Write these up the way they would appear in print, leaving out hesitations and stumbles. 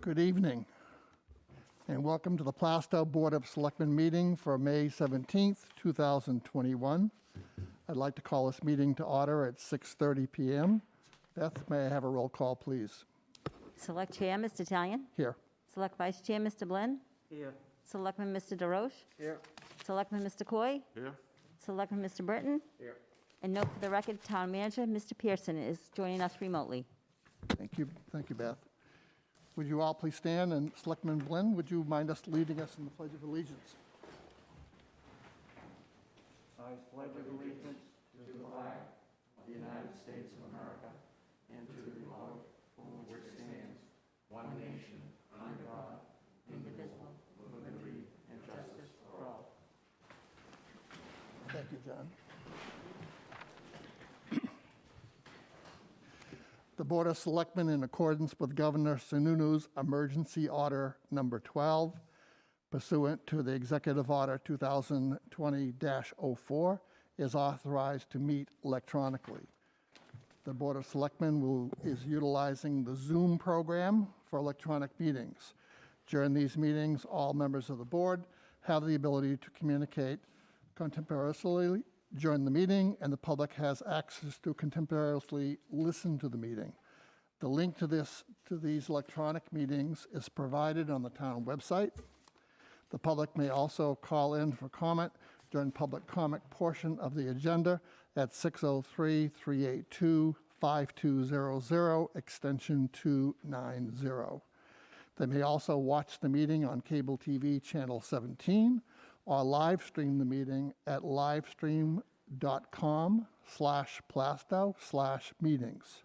Good evening, and welcome to the Plaistow Board of Selectmen meeting for May 17th, 2021. I'd like to call this meeting to order at 6:30 p.m. Beth, may I have a roll call, please? Select Chair, Mr. Talion. Here. Select Vice Chair, Mr. Blinn. Here. Selectman, Mr. DeRoche. Here. Selectman, Mr. Coy. Here. Selectman, Mr. Britton. Here. And note for the record, Town Manager, Mr. Pearson, is joining us remotely. Thank you, Beth. Would you all please stand, and Selectman Blinn, would you mind us leading us in the Pledge of Allegiance? I pledge allegiance to the flag of the United States of America and to the republic for which it stands, one nation, under God, indivisible, with liberty and justice for all. Thank you, John. The Board of Selectmen, in accordance with Governor Sununu's Emergency Order Number 12, pursuant to the Executive Order 2020-04, is authorized to meet electronically. The Board of Selectmen is utilizing the Zoom program for electronic meetings. During these meetings, all members of the board have the ability to communicate contemporaneously during the meeting, and the public has access to contemporaneously listen to the meeting. The link to these electronic meetings is provided on the town website. The public may also call in for comment during public comment portion of the agenda at 603-382-5200, extension 290. They may also watch the meeting on cable TV channel 17 or live stream the meeting at livestream.com/plaistow/meetings.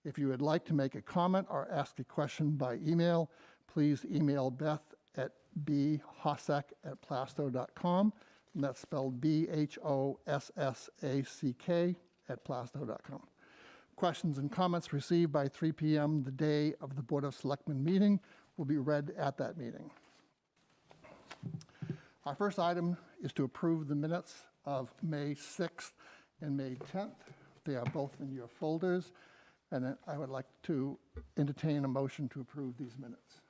If you would like to make a comment or ask a question by email, please email Beth at bhossack@plaistow.com, and that's spelled BHOSSACK @plaistow.com. Questions and comments received by 3 p.m. the day of the Board of Selectmen meeting will be read at that meeting. Our first item is to approve the minutes of May 6th and May 10th. They are both in your folders, and I would like to entertain a motion to approve these minutes.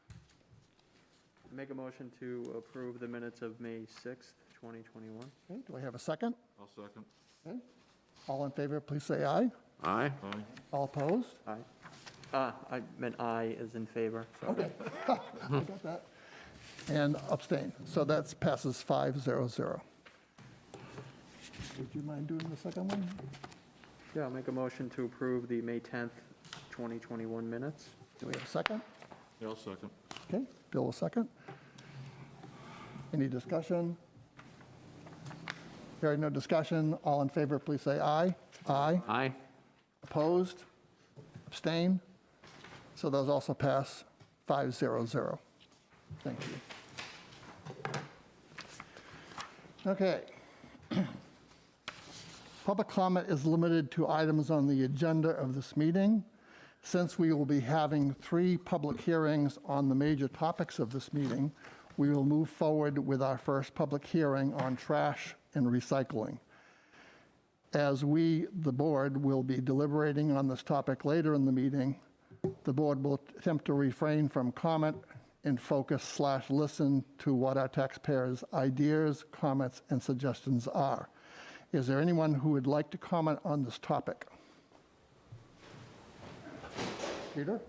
Make a motion to approve the minutes of May 6th, 2021. Okay, do I have a second? I'll second. Okay. All in favor, please say aye. Aye. Aye. All opposed? Aye. I meant aye as in favor. Sorry. Okay, I got that. And abstain. So that passes 5-0-0. Would you mind doing the second one? Yeah, I'll make a motion to approve the May 10th, 2021 minutes. Do we have a second? Yeah, I'll second. Okay, Bill will second. Any discussion? Hearing no discussion, all in favor, please say aye. Aye. Aye. Opposed? Abstain? So those also pass 5-0-0. Thank you. Okay. Public comment is limited to items on the agenda of this meeting. Since we will be having 3 public hearings on the major topics of this meeting, we will move forward with our first public hearing on trash and recycling. As we, the board, will be deliberating on this topic later in the meeting, the board will attempt to refrain from comment and focus/listen to what our taxpayers' ideas, comments, and suggestions are. Is there anyone who would like to comment on this topic? Peter?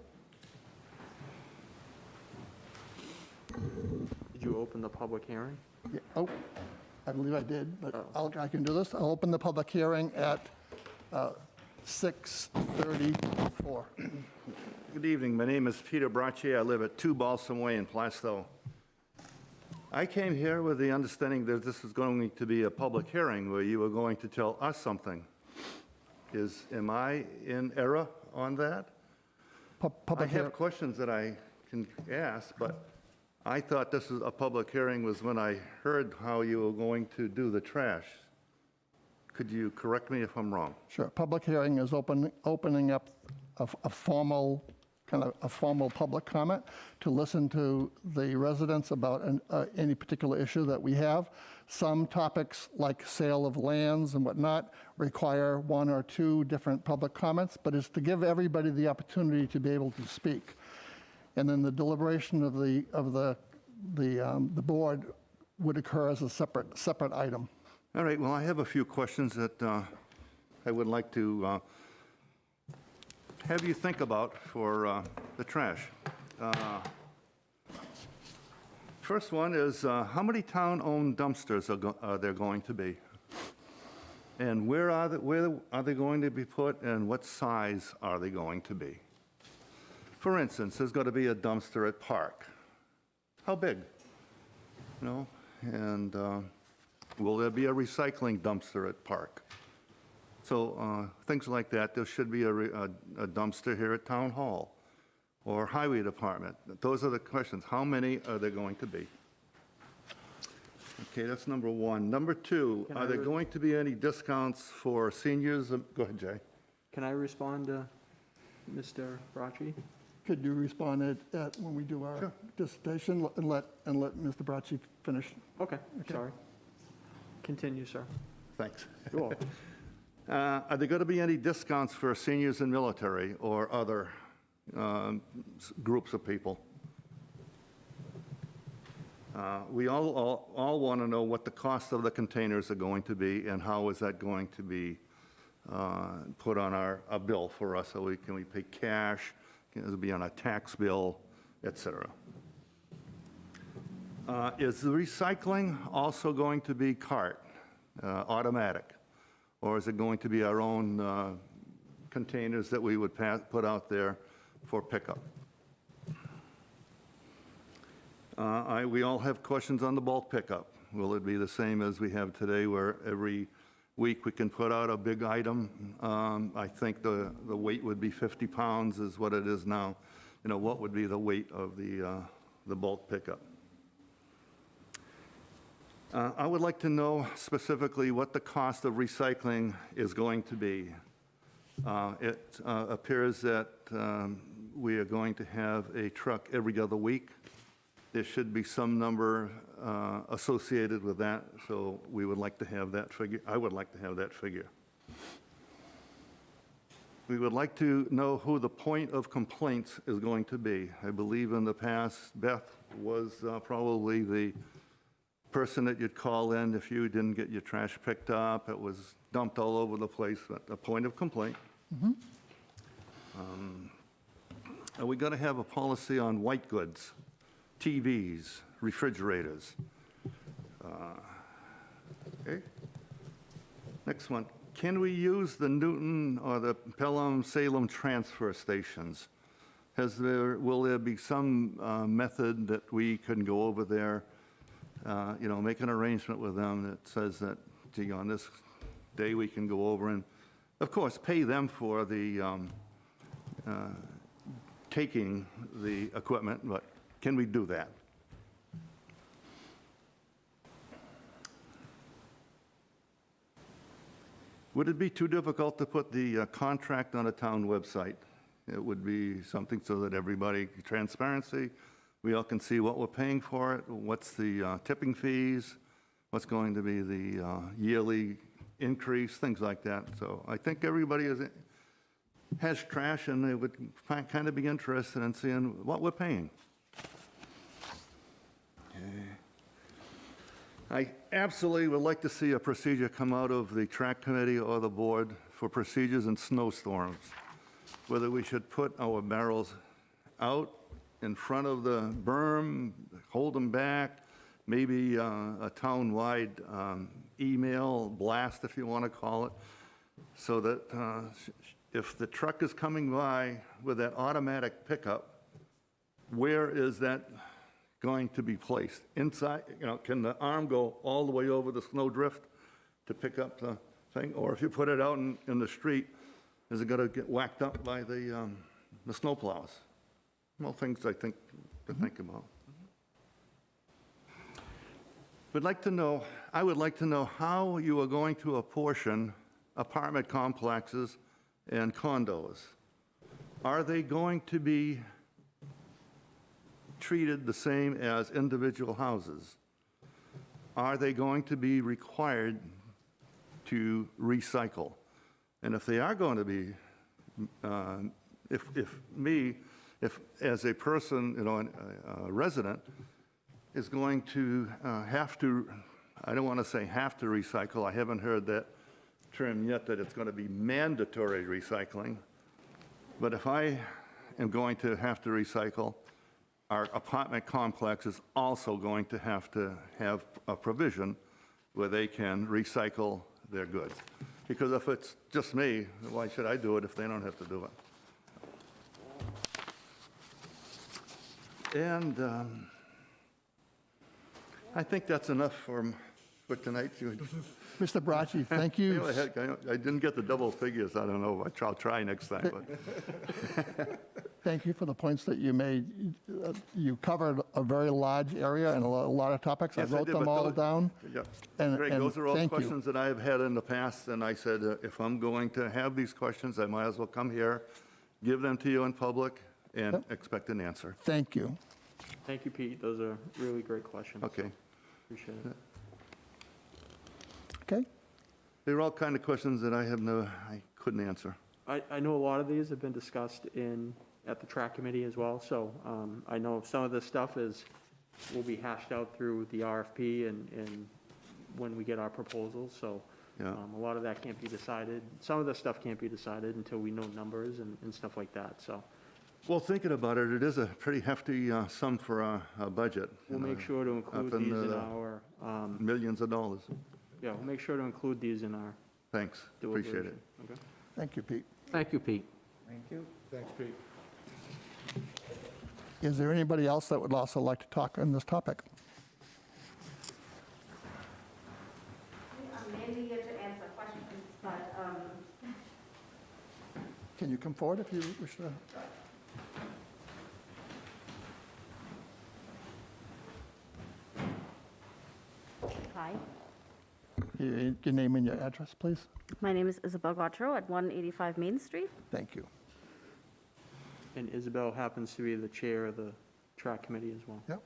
Did you open the public hearing? Yeah. Oh, I believe I did, but I can do this. I'll open the public hearing at 6:34. Good evening. My name is Peter Bracci. I live at 2 Balsam Way in Plaistow. I came here with the understanding that this was going to be a public hearing where you were going to tell us something. Am I in error on that? I have questions that I can ask, but I thought this was a public hearing was when I heard how you were going to do the trash. Could you correct me if I'm wrong? Sure. Public hearing is opening up a formal public comment to listen to the residents about any particular issue that we have. Some topics, like sale of lands and whatnot, require 1 or 2 different public comments, but it's to give everybody the opportunity to be able to speak. and then the deliberation of the board would occur as a separate item. All right, well, I have a few questions that I would like to have you think about for the trash. First one is, how many town-owned dumpsters are there going to be? And where are they going to be put, and what size are they going to be? For instance, there's going to be a dumpster at Park. How big? You know, and will there be a recycling dumpster at Park? So things like that. There should be a dumpster here at Town Hall or Highway Department. Those are the questions. How many are there going to be? Okay, that's number one. Number two, are there going to be any discounts for seniors? Go ahead, Jay. Can I respond to Mr. Bracci? Could you respond when we do our dissertation and let Mr. Bracci finish? Okay, sorry. Continue, sir. Thanks. You're welcome. Are there going to be any discounts for seniors and military or other groups of people? We all want to know what the cost of the containers are going to be and how is that going to be put on a bill for us. So can we pay cash? Can it be on a tax bill, et cetera? Is the recycling also going to be cart, automatic? Or is it going to be our own containers that we would put out there for pickup? We all have questions on the bulk pickup. Will it be the same as we have today, where every week we can put out a big item? I think the weight would be 50 pounds is what it is now. You know, what would be the weight of the bulk pickup? I would like to know specifically what the cost of recycling is going to be. It appears that we are going to have a truck every other week. There should be some number associated with that, so we would like to have that figure. I would like to have that figure. We would like to know who the point of complaints is going to be. I believe in the past, Beth was probably the person that you'd call in if you didn't get your trash picked up. It was dumped all over the place, but a point of complaint. Mm-hmm. Are we going to have a policy on white goods, TVs, refrigerators? Okay. Next one. Can we use the Newton or the Pelham Salem transfer stations? Will there be some method that we can go over there, make an arrangement with them that says that, gee, on this day we can go over and, of course, pay them for the taking the equipment, but can we do that? Would it be too difficult to put the contract on a town website? It would be something so that everybody, transparency, we all can see what we're paying for it, what's the tipping fees, what's going to be the yearly increase, things like that. So I think everybody has trash, and they would kind of be interested in seeing what we're paying. I absolutely would like to see a procedure come out of the track committee or the board for procedures in snowstorms, whether we should put our barrels out in front of the berm, hold them back, maybe a town-wide email blast, if you want to call it, so that if the truck is coming by with that automatic pickup, where is that going to be placed? Inside, can the arm go all the way over the snowdrift to pick up the thing? Or if you put it out in the street, is it going to get whacked up by the snowplows? Well, things I think to think about. I would like to know how you are going to apportion apartment complexes and condos. Are they going to be treated the same as individual houses? Are they going to be required to recycle? And if they are going to be, if me if, as a person, a resident, is going to have to, I don't want to say have to recycle, I haven't heard that term yet, that it's going to be mandatory recycling, but if I am going to have to recycle, our apartment complex is also going to have a provision where they can recycle their goods. Because if it's just me, why should I do it if they don't have to do it? And I think that's enough for tonight. Mr. Bracci, thank you. I didn't get the double figures, I don't know, I'll try next time. But Thank you for the points that you made. You covered a very large area and a lot of topics. I Yes, wrote did, them but all those- down. Yeah. And- Greg, and those are all thank you. questions that I've had in the past, and I said, if I'm going to have these questions, I might as well come here, give them to you in public, and Yep. expect an answer. Thank you. Thank you, Pete. Those are really great questions. Okay. Appreciate it. Okay? They're all kind of questions that I couldn't answer. I know a lot of these have been discussed at the track committee as well, so I know some of this stuff will be hashed out through the RFP and when we get our proposals, so Yeah. a lot of that can't be decided. Some of the stuff can't be decided until we know numbers and stuff like that, so Well, thinking about it, it is a pretty hefty sum for a budget. we'll make sure to include in these in the- our, Millions of dollars. yeah, we'll make sure to include these in our Thanks, appreciate it. deliberation. Okay? Thank you, Pete. Thank you, Pete. Thank you. Thanks, Pete. Is there anybody else that would also like to talk on this topic? I'm mainly here to answer questions, but Can you come forward if you wish to? hi. Your name and your address, please? My name is Isabel Gautreau at 185 Main Street. Thank you. And Isabel happens to be the chair of the track committee as well. Yep.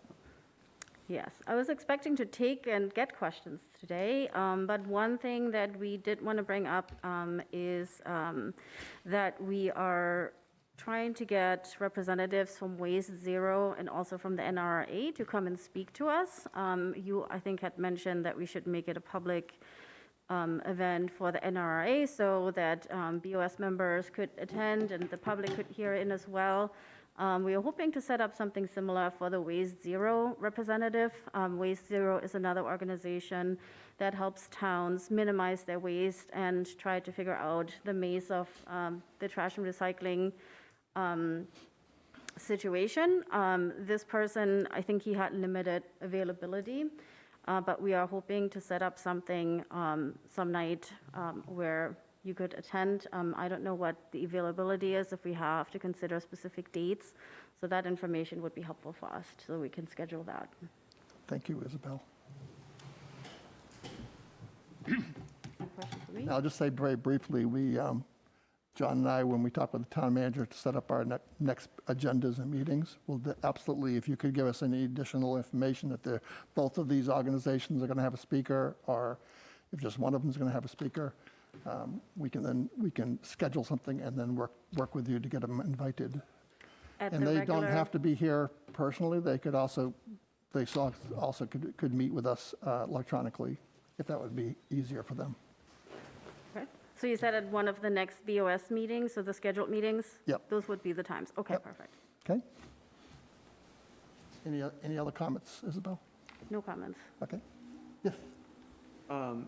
Yes, I was expecting to take and get questions today, but one thing that we did want to bring up is that we are trying to get representatives from Waste Zero and also from the NRA to come and speak to us. You, I think, had mentioned that we should make it a public event for the NRA so that BOS members could attend and the public could hear in as well. We are hoping to set up something similar for the Waste Zero representative. Waste Zero is another organization that helps towns minimize their waste and try to figure out the maze of the trash and recycling situation. This person, I think he had limited availability, but we are hoping to set up something some night where you could attend. I don't know what the availability is, if we have to consider specific dates. So that information would be helpful for us, so we can schedule that. Thank you, Isabel. Any questions for me? I'll just say very briefly, John and I, when we talked with the town manager to set up our next agendas and meetings, we'll absolutely, if you could give us any additional information that both of these organizations are going to have a speaker, or if just one of them is going to have a speaker, we can schedule something and then work with you to get them invited. At And the they don't regular- have to be here personally. They could also could meet with us electronically, if that would be easier for them. Okay. So you said at one of the next BOS meetings, so the scheduled meetings? Yep. Those would be the times. Okay, Yep. perfect. Okay? Any other comments, Isabel? No comments. Okay. Yes.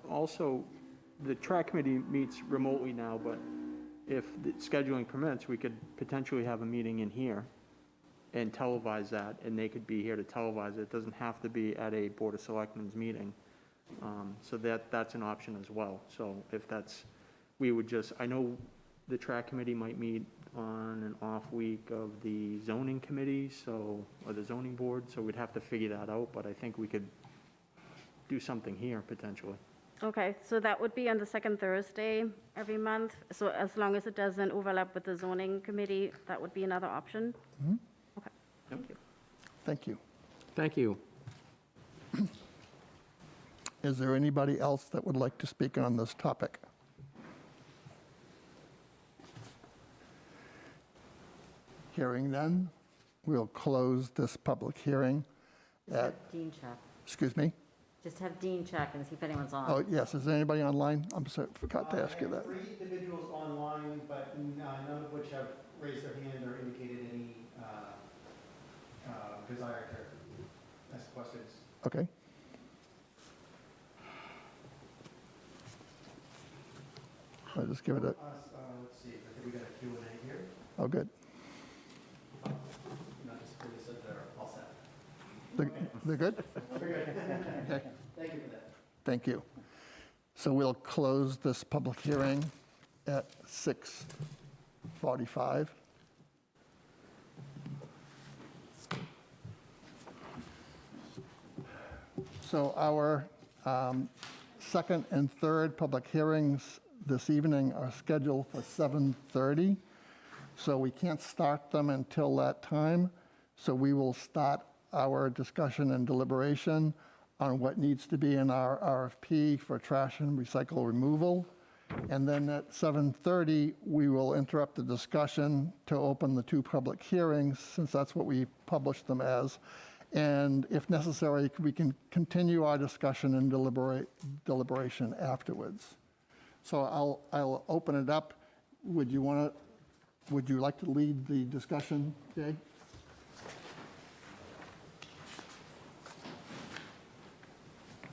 Also, the track committee meets remotely now, but if the scheduling permits, we could potentially have a meeting in here and televise that, and they could be here to televise it. It doesn't have to be at a Board of Selectmen's meeting. So that's an option as well. So if that's, I know the track committee might meet on an off week of the zoning committee, or the zoning board, so we'd have to figure that out, but I think we could do something here potentially. Okay, so that would be on the second Thursday every month. So as long as it doesn't overlap with the zoning committee, that would be another option? Okay, thank you. Thank you. Thank you. Is there anybody else that would like to speak on this topic? Hearing none, we'll close this public hearing at, Dean check. excuse me? Just have Dean check and see if anyone's on. Oh, yes, is there anybody online? I'm sorry, forgot to ask you that. 3 individuals online, but none of which have raised their hand or indicated any desire to ask questions. Okay. I'll just give it a, Let's see, I think we got a Q&A here. oh, good. Not just really said they're all set. They're good? Okay, Thank you for that. thank you. So we'll close this public hearing at 6:45. So our second and third public hearings this evening are scheduled for 7:30. So we can't start them until that time. So we will start our discussion and deliberation on what needs to be in our RFP for trash and recycle removal. And then at 7:30, we will interrupt the discussion to open the two public hearings, since that's what we published them as. And if necessary, we can continue our discussion and deliberation afterwards. So I'll open it up. Would you like to lead the discussion, Jay?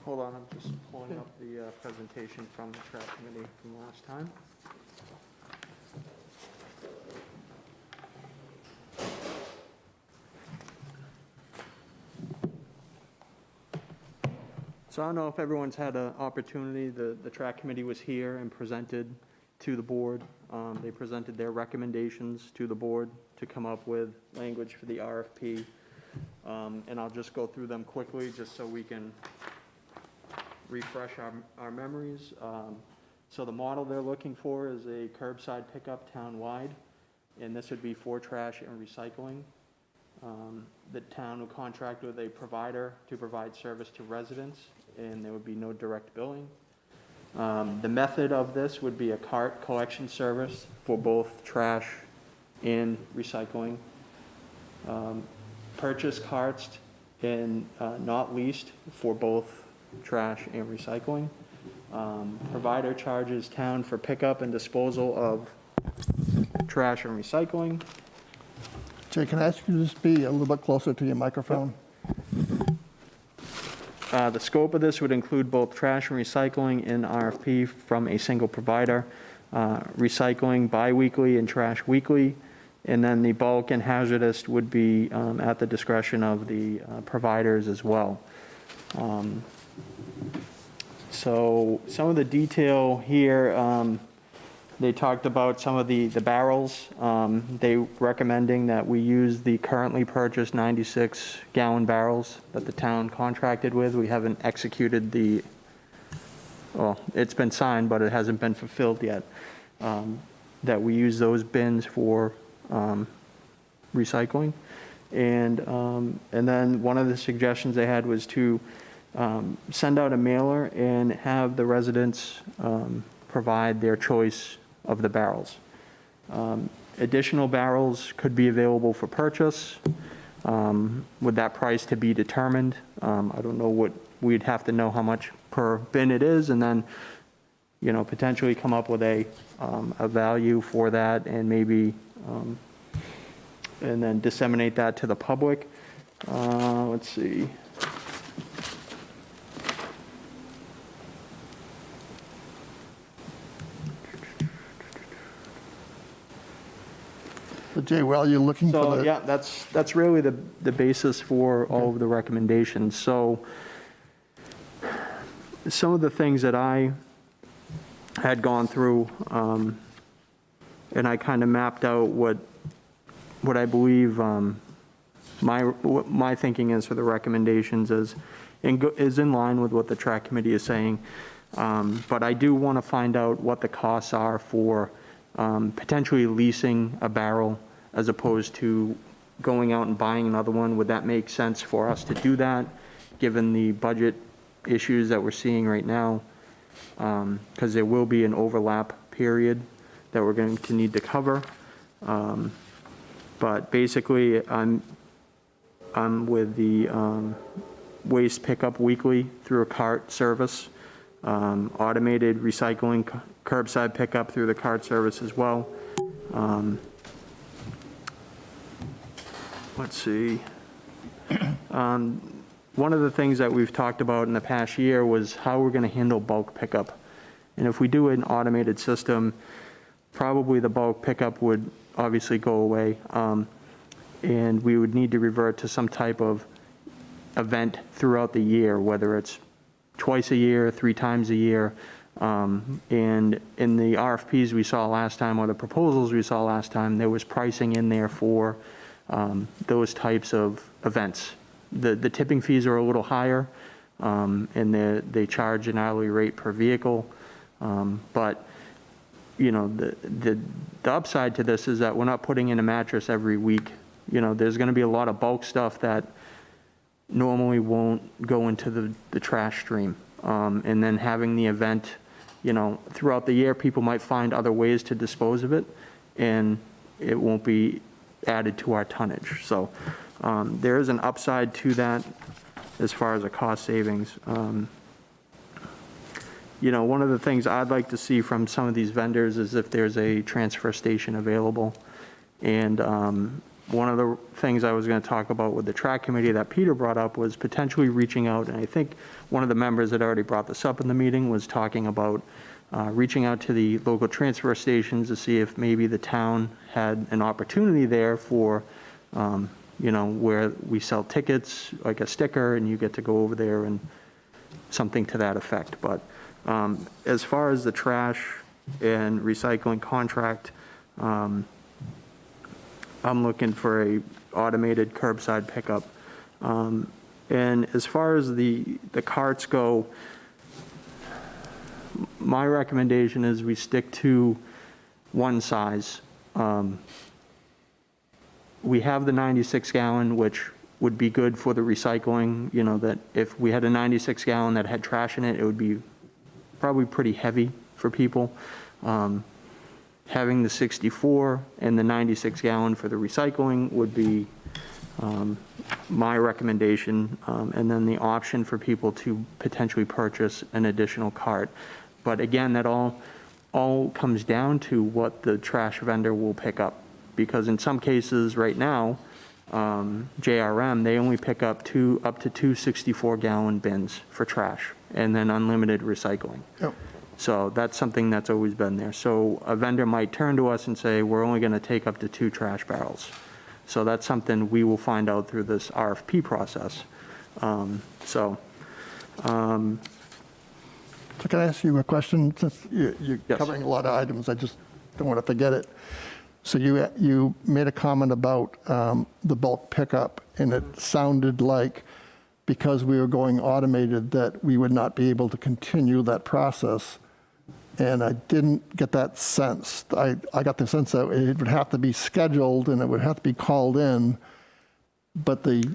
Hold on, I'm just pulling up the presentation from the track committee from last time. So I don't know if everyone's had an opportunity, the track committee was here and presented to the board. They presented their recommendations to the board to come up with language for the RFP. And I'll just go through them quickly, just so we can refresh our memories. So the model they're looking for is a curbside pickup town-wide, and this would be for trash and recycling. The town will contract with a provider to provide service to residents, and there would be no direct billing. The method of this would be a cart collection service for both trash and recycling. Purchase carts and not leased for both trash and recycling. Provider charges town for pickup and disposal of trash and recycling. Jay, can I ask you to just be a little bit closer to your microphone? The scope of this would include both trash and recycling in RFP from a single provider, recycling biweekly and trash weekly, and then the bulk and hazardous would be at the discretion of the providers as well. So some of the detail here, they talked about some of the barrels. They recommending that we use the currently purchased 96-gallon barrels that the town contracted with. We haven't executed well, it's been signed, but it hasn't been fulfilled yet. That we use those bins for recycling. And then one of the suggestions they had was to send out a mailer and have the residents provide their choice of the barrels. Additional barrels could be available for purchase, with that price to be determined. I don't know what, we'd have to know how much per bin it is, and then, potentially come up with a value for that, and maybe, and then disseminate that to the public. Let's see. But Jay, while you're looking for So, the... yeah, that's really the basis for all of the recommendations. So some of the things that I had gone through, and I kind of mapped out what I believe what my thinking is for the recommendations is in line with what the track committee is saying. But I do want to find out what the costs are for potentially leasing a barrel as opposed to going out and buying another one. Would that make sense for us to do that, given the budget issues that we're seeing right now? Because there will be an overlap period that we're going to need to cover. But basically, I'm with the waste pickup weekly through a cart service, automated recycling curbside pickup through the cart service as well. Let's see. One of the things that we've talked about in the past year was how we're going to handle bulk pickup. And if we do an automated system, probably the bulk pickup would obviously go away. And we would need to revert to some type of event throughout the year, whether it's twice a year, 3 times a year. And in the RFPs we saw last time, or the proposals we saw last time, there was pricing in there for those types of events. The tipping fees are a little higher, and they charge an hourly rate per vehicle. But, you know, the upside to this is that we're not putting in a mattress every week. You know, there's going to be a lot of bulk stuff that normally won't go into the trash stream. And then having the event, you know, throughout the year, people might find other ways to dispose of it, and it won't be added to our tonnage. So there is an upside to that as far as a cost savings. You know, one of the things I'd like to see from some of these vendors is if there's a transfer station available. And one of the things I was going to talk about with the track committee that Peter brought up was potentially reaching out, and I think one of the members that already brought this up in the meeting was talking about reaching out to the local transfer stations to see if maybe the town had an opportunity there for, you know, where we sell tickets, like a sticker, and you get to go over there and something to that effect. But as far as the trash and recycling contract, I'm looking for a automated curbside pickup. And as far as the carts go, my recommendation is we stick to one size. We have the 96 gallon, which would be good for the recycling. You know, that if we had a 96 gallon that had trash in it, it would be probably pretty heavy for people. Having the 64 and the 96 gallon for the recycling would be my recommendation, and then the option for people to potentially purchase an additional cart. But again, that all comes down to what the trash vendor will pick up, because in some cases right now, JRM, they only pick up up to two 64-gallon bins for trash, and then unlimited recycling. Yep. So that's something that's always been there. So a vendor might turn to us and say, we're only going to take up to 2 trash barrels. So that's something we will find out through this RFP process. So can I ask you a question? Since you're Yes. covering a lot of items, I just don't want to forget it. So you made a comment about the bulk pickup, and it sounded like because we were going automated that we would not be able to continue that process. And I didn't get that sense. I got the sense that it would have to be scheduled and it would have to be called in, but the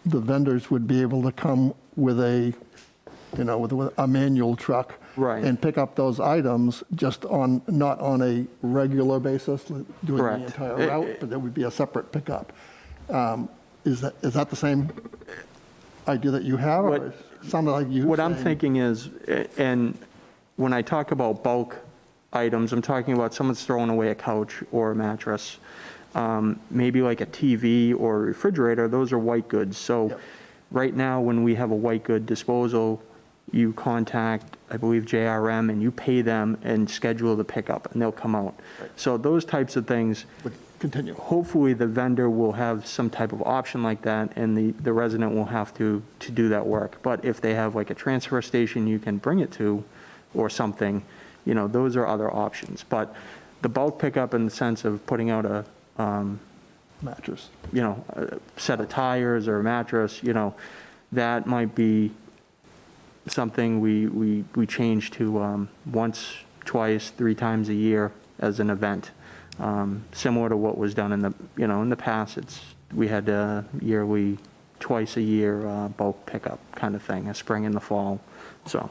vendors would be able to come with a, you know, with a manual truck. Right. And pick up those items just not on a regular basis, doing Correct. the entire route, but there would be a separate pickup. Is that the same idea that you have? Or it sounded like you What I'm saying- thinking is, and when I talk about bulk items, I'm talking about someone's throwing away a couch or a mattress, maybe like a TV or a refrigerator. Those are white goods. So Yep. right now, when we have a white good disposal, you contact, I believe, JRM, and you pay them and schedule the pickup, and they'll come out. So those types of things, Would continue. hopefully the vendor will have some type of option like that, and the resident will have to do that work. But if they have like a transfer station you can bring it to or something, you know, those are other options. But the bulk pickup in the sense of putting out a, Mattress. you know, a set of tires or a mattress, you know, that might be something we change to once, twice, 3 times a year as an event. Similar to what was done in the past. We had a yearly, twice a year bulk pickup kind of thing, a spring and the fall. So,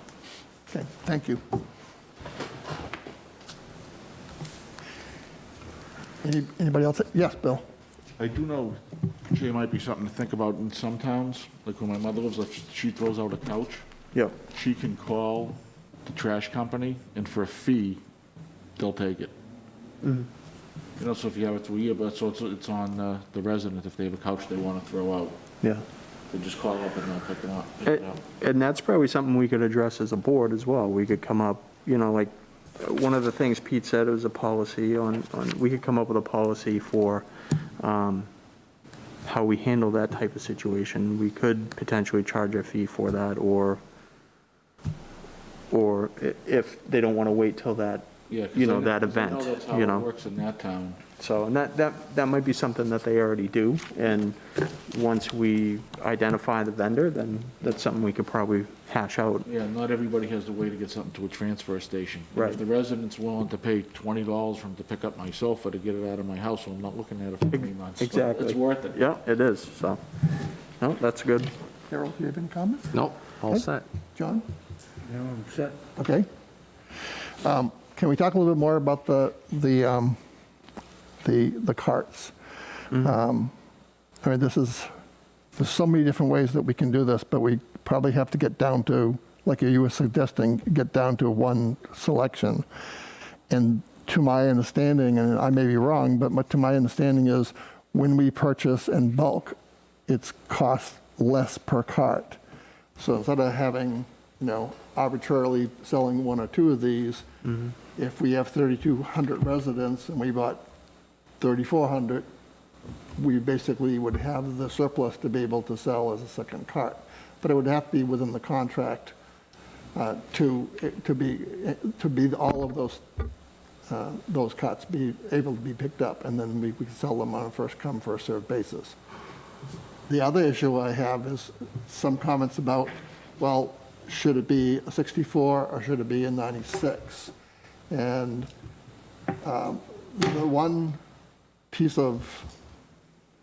Okay, thank you. Anybody else? Yes, Bill? I do know Actually, it might be something to think about in some towns, like where my mother lives, if she throws out a couch, Yep. she can call the trash company, and for a fee, they'll take it. You know, so if you have it through a year, but so it's on the resident, if they have a couch they want to throw out, Yeah. they just call up and they'll pick it up. And that's probably something we could address as a board as well. We could come up, you know, like, one of the things Pete said was a policy on, we could come up with a policy for how we handle that type of situation. We could potentially charge a fee for that, or if they don't want to wait till that, Yeah, 'cause you know, I that 'cause I event, that's how you it know. works in that town. So, and that might be something that they already do, and once we identify the vendor, then that's something we could probably hash out. Yeah, not everybody has the way to get something to a transfer station. And Right. If the resident's willing to pay $20 for him to pick up my sofa to get it out of my house, so I'm not looking at it for 3 months. Exactly. It's worth it. Yeah, it is, so, no, that's good. Harold, do you have any comments? Nope, all set. John? No, I'm set. Okay. Can we talk a little bit more about the carts? I mean, there's so many different ways that we can do this, but we probably have to get down to, like you were suggesting, get down to one selection. And to my understanding, and I may be wrong, but to my understanding is when we purchase in bulk, it's cost less per cart. So instead of having, you know, arbitrarily selling one or two of these, if we have 3,200 residents and we bought 3,400, we basically would have the surplus to be able to sell as a second cart. But it would have to be within the contract to be all of those carts be able to be picked up, and then we could sell them on a first come, first served basis. The other issue I have is some comments about, well, should it be a 64 or should it be a 96? And the one piece of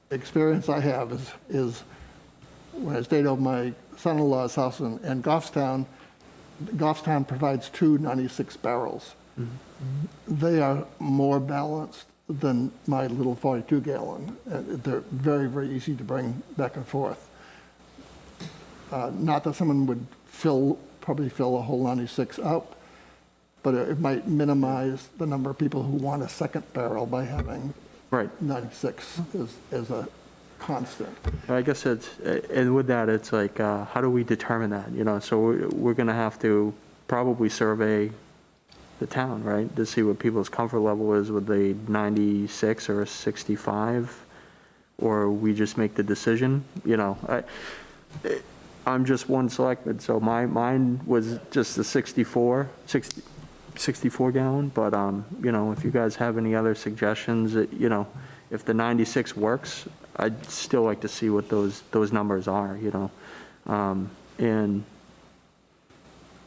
experience I have is when I stayed over my son-in-law's house in Goffstown. Goffstown provides 2 96 barrels. They are more balanced than my little 42 gallon. They're very, very easy to bring back and forth. Not that someone would probably fill a whole 96 up, but it might minimize the number of people who want a second barrel by having Right. 96 as a constant. I guess and with that, it's like, how do we determine that, you know? So we're gonna have to probably survey the town, right? To see what people's comfort level is with the 96 or a 65, or we just make the decision, you know? I'm just one selectman, so mine was just a 64 gallon, but, you know, if you guys have any other suggestions, you know, if the 96 works, I'd still like to see what those numbers are, you know? And,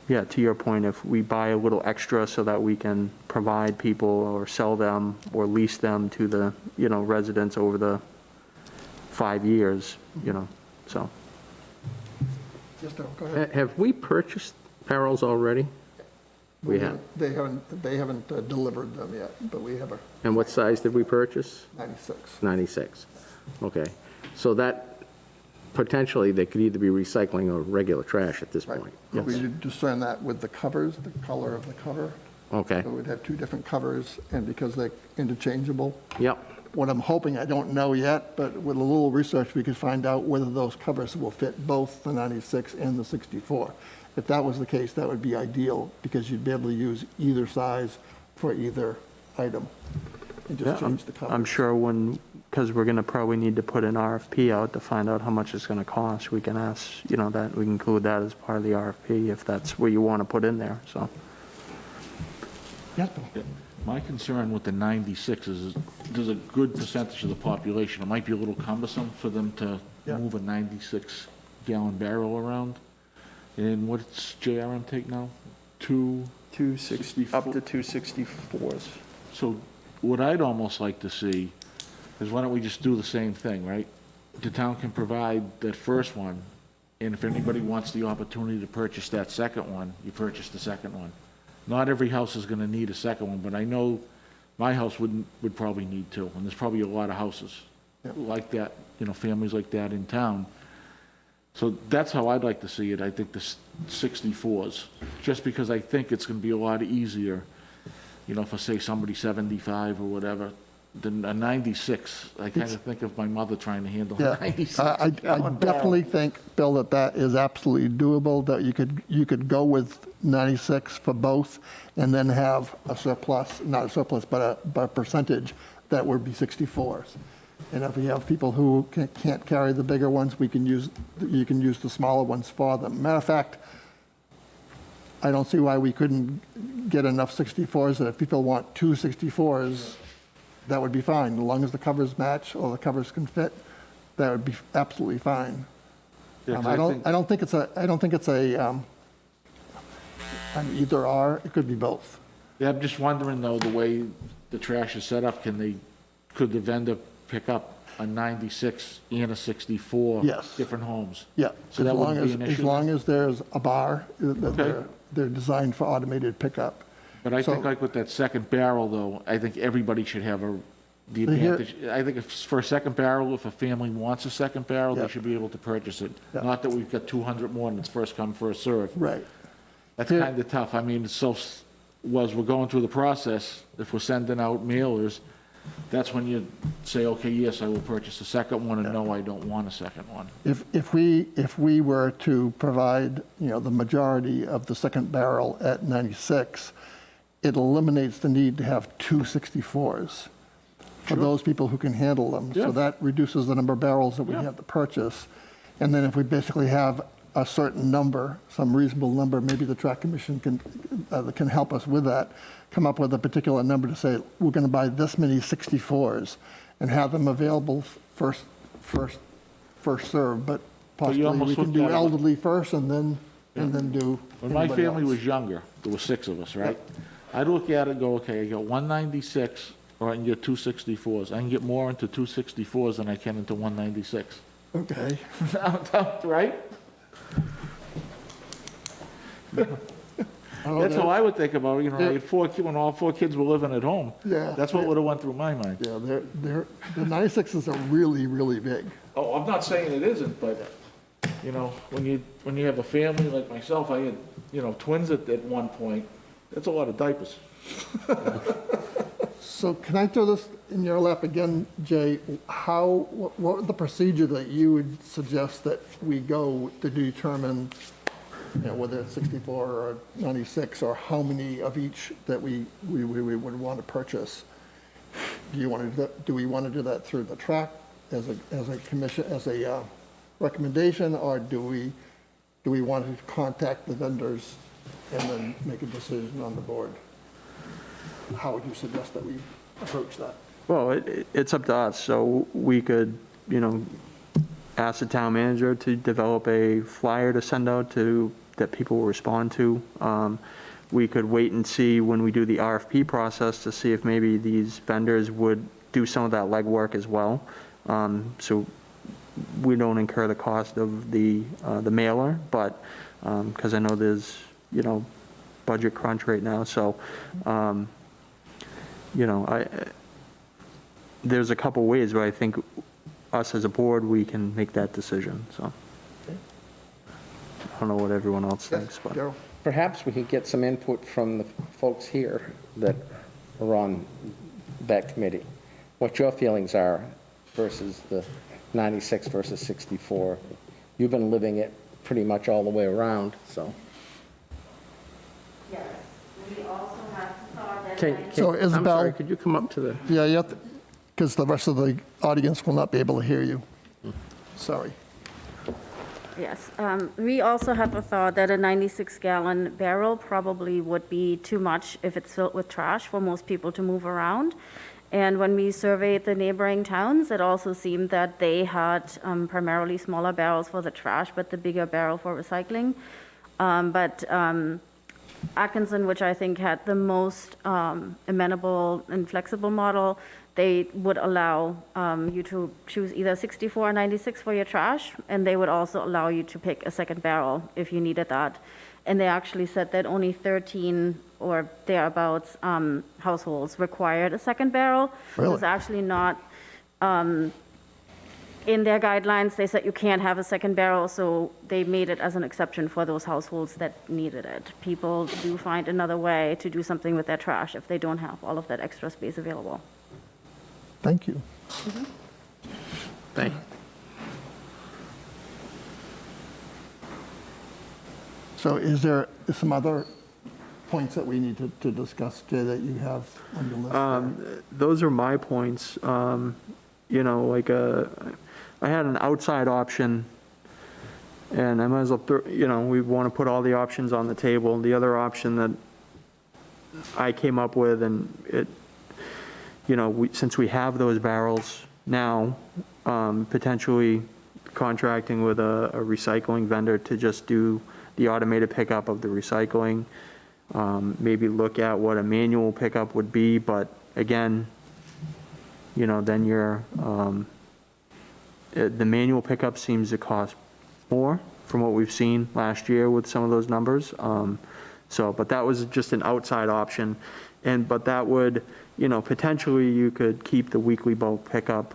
yeah, to your point, if we buy a little extra so that we can provide people or sell them or lease them to the, you know, residents over the 5 years, you know, so. Go ahead. Have we purchased barrels already? We have. They haven't delivered them yet, but we have a And what size did we purchase? 96. 96. Okay. So that, potentially, they could either be recycling or regular trash at this Right. point. We did discern that with the covers, the color of the cover. Okay. So we'd have 2 different covers, and because they're interchangeable. Yep. What I'm hoping, I don't know yet, but with a little research, we could find out whether those covers will fit both the 96 and the 64. If that was the case, that would be ideal, because you'd be able to use either size for either item, and Yeah, just change the color. I'm sure because we're gonna probably need to put an RFP out to find out how much it's gonna cost, we can ask, you know, that, we can include that as part of the RFP if that's what you wanna put in there, so. Yes, Bill? Yeah. My concern with the 96 is there's a good percentage of the population. It might be a little cumbersome for them to Yeah. move a 96-gallon barrel around. And what's JRM take now? 260, up to 264s. So what I'd almost like to see is why don't we just do the same thing, right? The town can provide that first one, and if anybody wants the opportunity to purchase that second one, you purchase the second one. Not every house is gonna need a second one, but I know my house would probably need 2, and there's probably a lot of houses like that, families like that in town. So that's how I'd like to see it. I think the 64s, just because I think it's going to be a lot easier, for, say, somebody 75 or whatever, than a 96. I kind of think of my mother trying to handle Yeah, a 96. I definitely think, Bill, that is absolutely doable, that you could go with 96 for both, and then have a surplus, not a surplus, but a percentage that would be 64s. And if we have people who can't carry the bigger ones, you can use the smaller ones for them. Matter of fact, I don't see why we couldn't get enough 64s, that if people want two 64s, that would be fine, as long as the covers match or the covers can fit, that would be absolutely fine. Yeah, 'cause I don't think it's an either or, it could be both. Yeah, I'm just wondering, though, the way the trash is set up, could the vendor pick up a 96 and a 64? Yes. Different homes? Yeah, So as that long wouldn't be an as issue? long as there's a bar, Okay. they're designed for automated pickup. But I think So- like with that second barrel, though, I think everybody should have the They hear- advantage. I think if, for a second barrel, if a family wants a second barrel, they Yeah. should be able to purchase it. Yeah. Not that we've got 200 more and it's first come, first serve. Right. That's Here- kind of tough. I mean, as we're going through the process, if we're sending out mailers, that's when you say, okay, yes, I will purchase a second one, and no, I don't want a second one. If we were to provide, the majority of the second barrel at 96, it eliminates the need to have two 64s for those people who can handle them. Yeah. So that reduces the number of barrels that we Yeah. have to purchase. And then if we basically have a certain number, some reasonable number, maybe the track commission can help us with that, come up with a particular number to say, we're going to buy this many 64s and have them available first serve, but possibly almost we can looked do at it- elderly first and then do When my anybody family else. was younger, there were 6 of us, right? I'd look at it and go, okay, I got 196, or I can get 264s. I can get more into 264s than I can into 196. Okay. Right? I don't That's know. how I would think about it, I Yeah. had 4 kids, when all 4 kids were living at home. Yeah. That's what would've went through my mind. Yeah, the 96s are really, really big. Oh, I'm not saying it isn't, but, when you have a family like myself, I had, twins at one point, that's a lot of diapers. So can I throw this in your lap again, Jay? What would the procedure that you would suggest that we go to determine, whether it's 64 or 96, or how many of each that we would want to purchase? Do we want to do that through the track as a commission, as a recommendation, or do we want to contact the vendors and then make a decision on the board? How would you suggest that we approach that? Well, it's up to us, so we could, ask the town manager to develop a flyer to send out that people will respond to. We could wait and see when we do the RFP process to see if maybe these vendors would do some of that legwork as well. So we don't incur the cost of the mailer, but, because I know there's, budget crunch right now, so, there's a couple ways where I think us as a board, we can make that decision, so. I don't know what everyone else thinks, but. Darryl? Perhaps we could get some input from the folks here that are on that committee, what your feelings are versus the 96 versus 64. You've been living it pretty much all the way around, so. Yes, we also have thought that. So I'm Isabel- sorry, could you come up to the, Yeah, because the rest of the audience will not be able to hear you. Sorry. Yes, we also have a thought that a 96-gallon barrel probably would be too much if it's filled with trash for most people to move around. And when we surveyed the neighboring towns, it also seemed that they had primarily smaller barrels for the trash, but the bigger barrel for recycling. But Atkinson, which I think had the most amenable and flexible model, they would allow you to choose either 64 or 96 for your trash, and they would also allow you to pick a second barrel if you needed that. And they actually said that only 13 or thereabouts households required a second barrel. Really? It's actually not in their guidelines, they said you can't have a second barrel, so they made it as an exception for those households that needed it. People do find another way to do something with their trash if they don't have all of that extra space available. Thank you. Thank So is there some other points that we need to discuss, Jay, that you have on your list there? Those are my points. You know, like, I had an outside option, and I might as well, you know, we want to put all the options on the table. The other option that I came up with, and it, you know, since we have those barrels now, potentially contracting with a recycling vendor to just do the automated pickup of the recycling, maybe look at what a manual pickup would be, but again, you know, then the manual pickup seems to cost more from what we've seen last year with some of those numbers. But that was just an outside option. But that would, you know, potentially you could keep the weekly bulk pickup,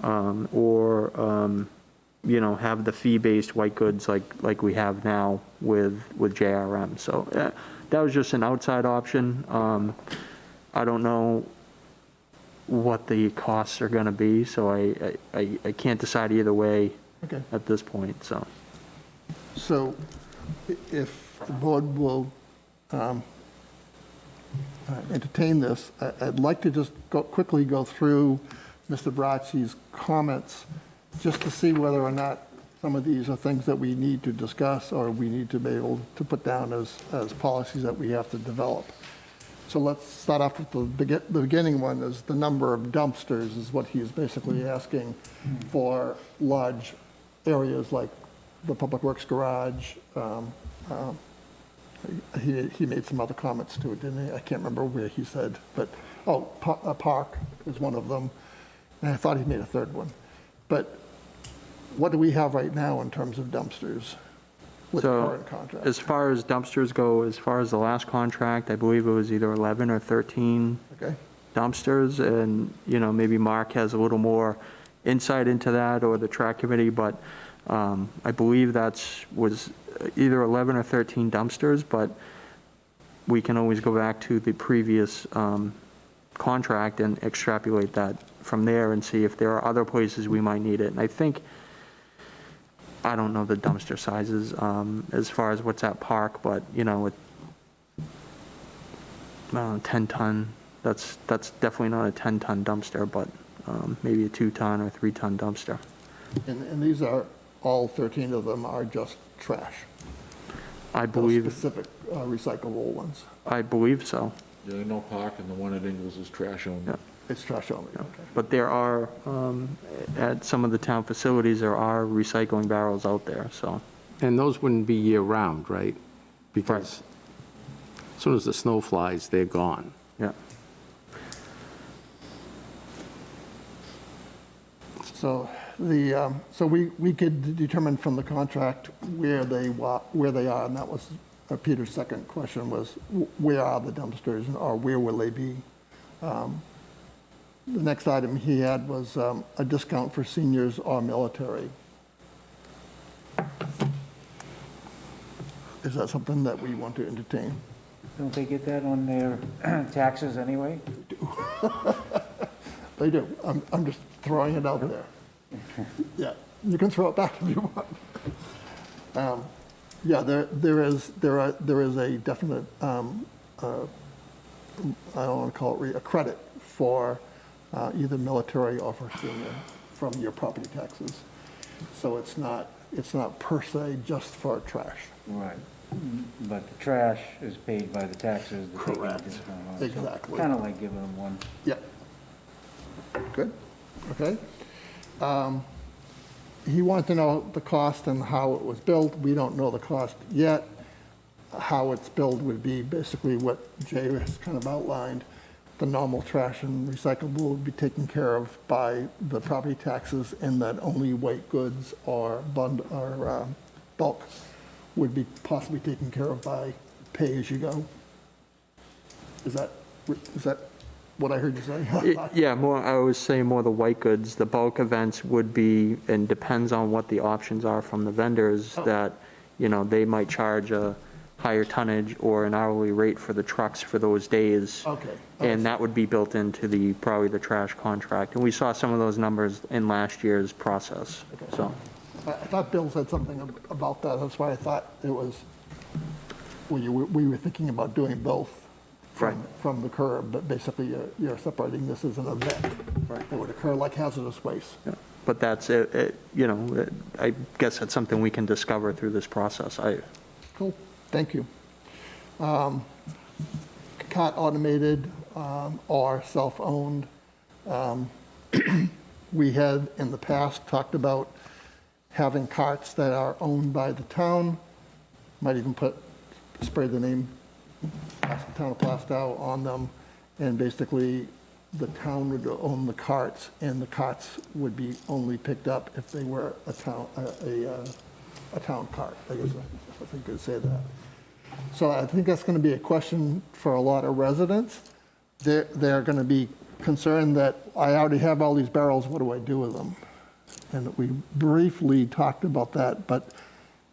or, you know, have the fee-based white goods like we have now with JRM. So that was just an outside option. I don't know what the costs are going to be, so I can't decide either way at this point, so. So if the board will entertain this, I'd like to just quickly go through Mr. Bracci's comments, just to see whether or not some of these are things that we need to discuss or we need to be able to put down as policies that we have to develop. So let's start off with the beginning one, is the number of dumpsters is what he's basically asking for large areas like the Public Works garage. He made some other comments to it, didn't he? I can't remember where he said, but, a park is one of them. And I thought he made a third one. But what do we have right now in terms of dumpsters with the So, current contract? as far as dumpsters go, as far as the last contract, I believe it was either 11 or 13 Okay, dumpsters, and, you know, maybe Mark has a little more insight into that, or the track committee, but I believe was either 11 or 13 dumpsters, but we can always go back to the previous contract and extrapolate that from there and see if there are other places we might need it. And I think, I don't know the dumpster sizes as far as what's at Park, but, you know, with 10-ton, that's definitely not a 10-ton dumpster, but maybe a 2-ton or 3-ton dumpster. and these are, all 13 of them are just trash? I Those believe, specific recyclable ones? I believe so. Yeah, no park, and the one at Ingles is trash only. Yeah. It's trash only, okay. But there are, at some of the town facilities, there are recycling barrels out there, so. And those wouldn't be year-round, right? Because as soon as the snow flies, they're gone. Yeah. So so we could determine from the contract where they are, and that was Peter's second question, was where are the dumpsters, or where will they be? The next item he had was a discount for seniors or military. Is that something that we want to entertain? Don't they get that on their taxes anyway? They do. I'm just throwing it out there. Yeah, you can throw it back if you want. Yeah, there is a definite, I don't want to call it a credit for either military or for senior from your property taxes. So it's not per se just for trash. Right. But the trash is paid by the taxes. Correct. Exactly. Kind of like giving them one. Yeah. Good, okay. He wanted to know the cost and how it was built. We don't know the cost yet. How it's built would be basically what Jay has kind of outlined. The normal trash and recyclable would be taken care of by the property taxes, and that only white goods or bulk would be possibly taken care of by pay-as-you-go. Is that what I heard you say. Yeah, more, I was saying more the white goods, the bulk events would be, and depends on what the options are from the vendors, that, you know, they might charge a higher tonnage or an hourly rate for the trucks for those days. Okay. And that would be built into the, probably the trash contract. And we saw some of those numbers in last year's process, so. I thought Bill said something about that, that's why I thought it was, we were thinking about doing both from the curb, but basically you're separating this as an event. Right. That would occur like hazardous waste. Yeah. But that's, you know, I guess that's something we can discover through this process. Cool, thank you. Cart automated or self-owned. We had in the past talked about having carts that are owned by the town, might even spray the name, Town of Plaistow on them, and basically the town would own the carts, and the carts would be only picked up if they were a town cart, I guess I think you could say that. So I think that's going to be a question for a lot of residents. They're going to be concerned that I already have all these barrels, what do I do with them? And we briefly talked about that, but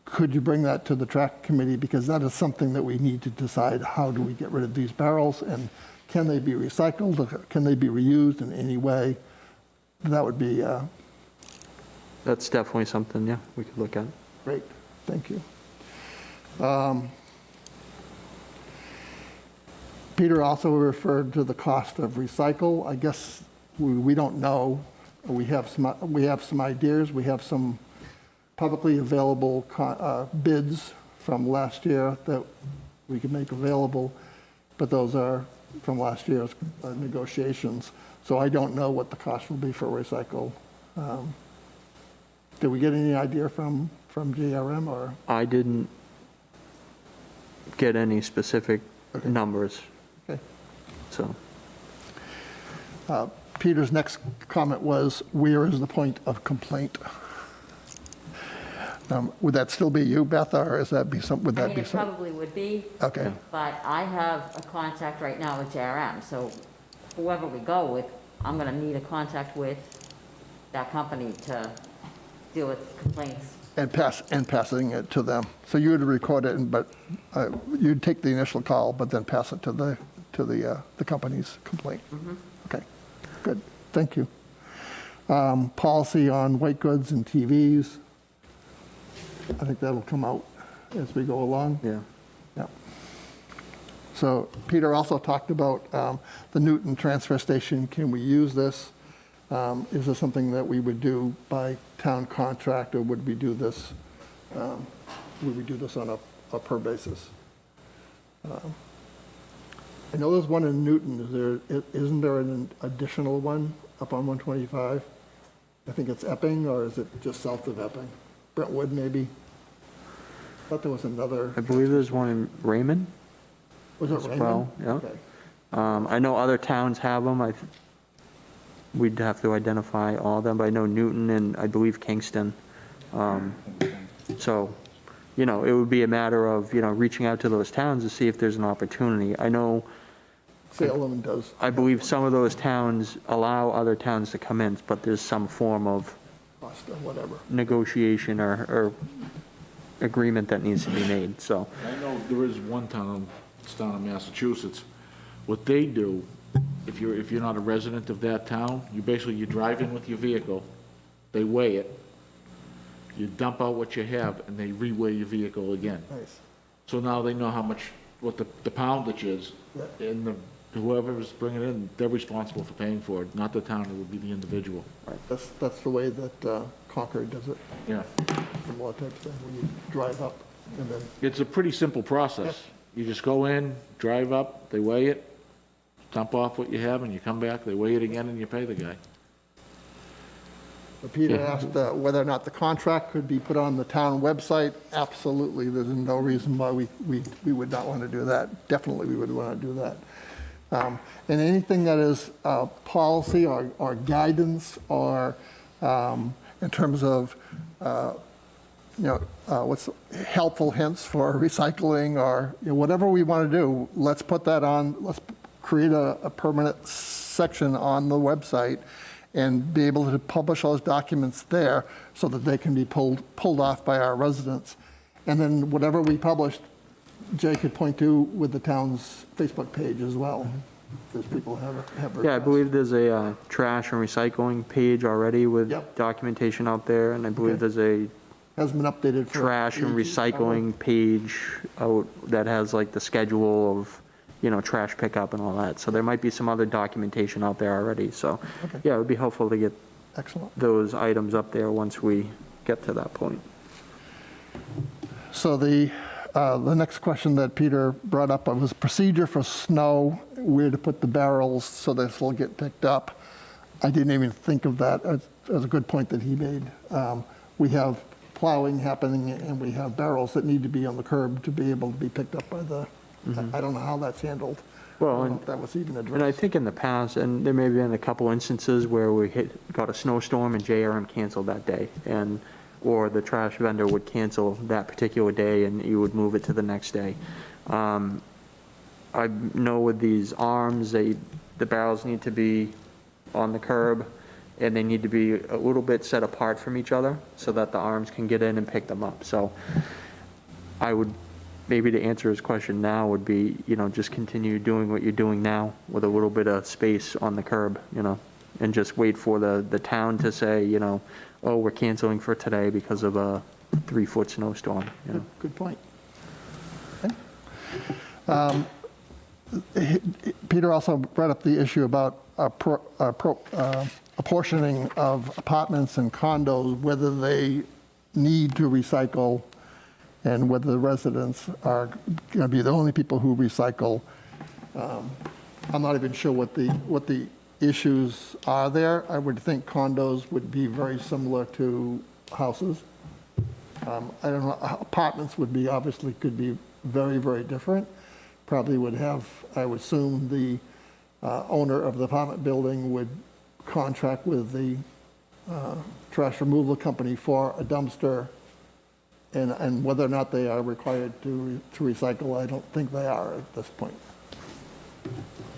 could you bring that to the track committee? Because that is something that we need to decide, how do we get rid of these barrels? And can they be recycled? Can they be reused in any way? That would be That's definitely something, yeah, we could look at. great. Thank you. Peter also referred to the cost of recycle. I guess we don't know. We have some ideas. We have some publicly available bids from last year that we can make available, but those are from last year's negotiations. So I don't know what the cost will be for recycle. Did we get any idea from JRM or? I didn't get any specific numbers, Okay. so. Peter's next comment was, where is the point of complaint? Would that still be you, Beth, or is that would I that mean, be it some? probably would be, Okay, but I have a contact right now with JRM, so whoever we go with, I'm gonna need a contact with that company to deal with complaints. and passing it to them. So you would record it, but you'd take the initial call, but then pass it to the company's complaint. Okay, good, thank you. Policy on white goods and TVs. I think that'll come out as we go along. Yeah. Yeah. So Peter also talked about the Newton transfer station. Can we use this? Is this something that we would do by town contract, or would we do this? Would we do this on a per basis? I know there's one in Newton. Isn't there an additional one up on 125? I think it's Epping, or is it just south of Epping? Brentwood, maybe? I thought there was another. I believe there's one in Raymond. Was it as Raymond? well, yeah. Okay. I know other towns have them. We'd have to identify all of them, but I know Newton and I believe Kingston. So, you know, it would be a matter of, you know, reaching out to those towns to see if there's an opportunity. I know, Salem does. I believe some of those towns allow other towns to come in, but there's some form of Cost or whatever. negotiation or agreement that needs to be made, so. I know there is one town, it's down in Massachusetts. What they do, if you're not a resident of that town, you drive in with your vehicle, they weigh it, you dump out what you have, and they reweigh your vehicle again. Nice. So now they know how much, what the poundage is, Yeah. and whoever's bringing it in, they're responsible for paying for it, not the town, it would be the individual. That's the way that Concord does it. Yeah. Similar type thing, when you drive up and then, It's a pretty simple process. You just go in, drive up, they weigh it, dump off what you have, and you come back, they weigh it again, and you pay the guy. Peter asked whether or not the contract could be put on the town website. Absolutely, there's no reason why we would not want to do that. Definitely, we would want to do that. And anything that is policy or guidance or in terms of, what's helpful hints for recycling or whatever we want to do, let's put that on, let's create a permanent section on the website and be able to publish those documents there so that they can be pulled off by our residents. And then whatever we published, Jay could point to with the town's Facebook page as well. There's people have requests. Yeah, I believe there's a trash and recycling page already with Yep. documentation out there, and I believe Okay. there's a Hasn't been updated for. trash and ages. recycling page out that has like the schedule of, trash pickup and all that. So there might be some other documentation out there already, so, Okay. yeah, it would be helpful to get Excellent. those items up there once we get to that point. So the next question that Peter brought up was procedure for snow, where to put the barrels so this will get picked up. I didn't even think of that. That's a good point that he made. We have plowing happening and we have barrels that need to be on the curb to be able to be picked up by the, I don't know how that's handled. Well, I don't know and- if that was even And I addressed. think in the past, and there may have been a couple instances where we got a snowstorm and JRM canceled that day, or the trash vendor would cancel that particular day and you would move it to the next day. I know with these arms, the barrels need to be on the curb and they need to be a little bit set apart from each other so that the arms can get in and pick them up. So I would, maybe to answer his question now would be, just continue doing what you're doing now with a little bit of space on the curb, and just wait for the town to say, oh, we're canceling for today because of a 3-foot snowstorm, Good point. Okay. Peter also brought up the issue about apportioning of apartments and condos, whether they need to recycle and whether the residents are going to be the only people who recycle. I'm not even sure what the issues are there. I would think condos would be very similar to houses. I don't know, apartments would be, obviously could be very, very different. Probably would have, I would assume the owner of the apartment building would contract with the trash removal company for a dumpster. And whether or not they are required to recycle, I don't think they are at this point.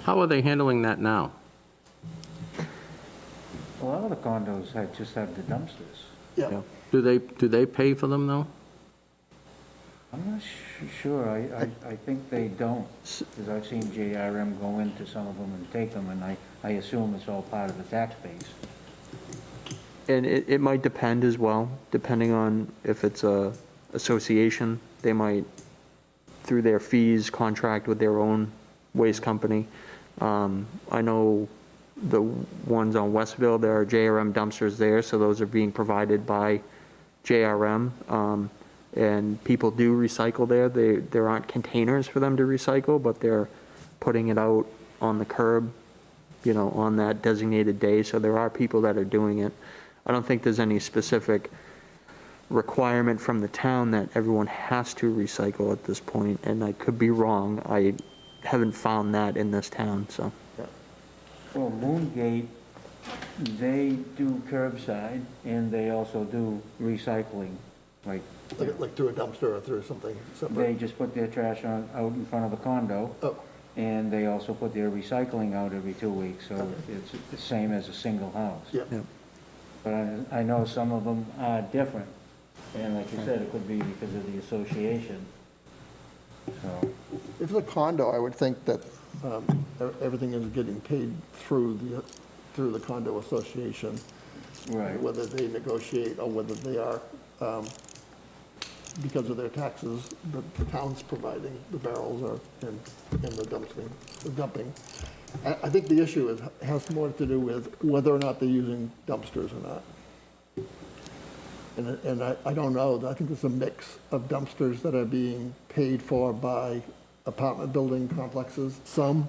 How are they handling that now? A lot of the condos just have the dumpsters. Yeah. Do they pay for them, though? I'm not sure, I think they don't, because I've seen JRM go into some of them and take them, and I assume it's all part of the tax base. And it might depend as well, depending on if it's a association, they might, through their fees, contract with their own waste company. I know the ones on Westville, there are JRM dumpsters there, so those are being provided by JRM. And people do recycle there. There aren't containers for them to recycle, but they're putting it out on the curb, on that designated day. So there are people that are doing it. I don't think there's any specific requirement from the town that everyone has to recycle at this point, and I could be wrong. I haven't found that in this town, so. Well, Moongate, they do curbside, and they also do recycling, like, Like through a dumpster or through something they separate? just put their trash out in front of the condo, Oh, and they also put their recycling out every 2 weeks, so it's the same as a single house. yeah. But I know some of them are different, and like you said, it could be because of the association. So, If it's a condo, I would think that everything is getting paid through the condo association. right. Whether they negotiate or whether they are, because of their taxes, the town's providing the barrels and the dumping. I think the issue has more to do with whether or not they're using dumpsters or not. And I don't know, I think there's a mix of dumpsters that are being paid for by apartment building complexes, some,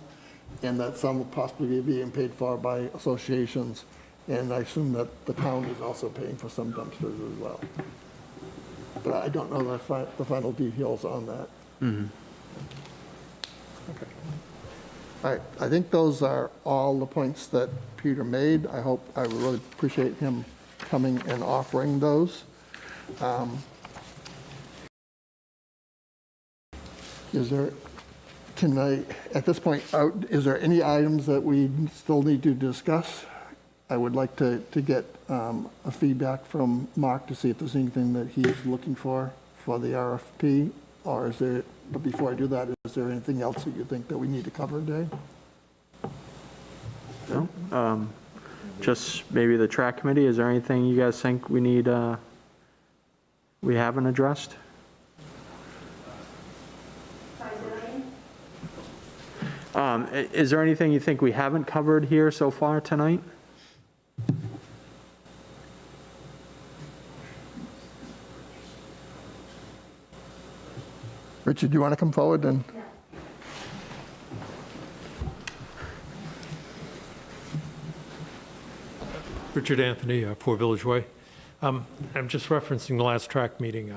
and that some will possibly be being paid for by associations. And I assume that the town is also paying for some dumpsters as well. But I don't know the final details on that. Okay. All right, I think those are all the points that Peter made. I really appreciate him coming and offering those. Is there Can I, at this point, is there any items that we still need to discuss? I would like to get a feedback from Mark to see if there's anything that he's looking for the RFP, or is there, but before I do that, is there anything else that you think that we need to cover today? No? Just maybe the track committee, is there anything you guys think we need, we haven't addressed? Is there anything you think we haven't covered here so far tonight? Richard, do you want to come forward and? Richard Anthony, 4 Village Way. I'm just referencing the last track meeting,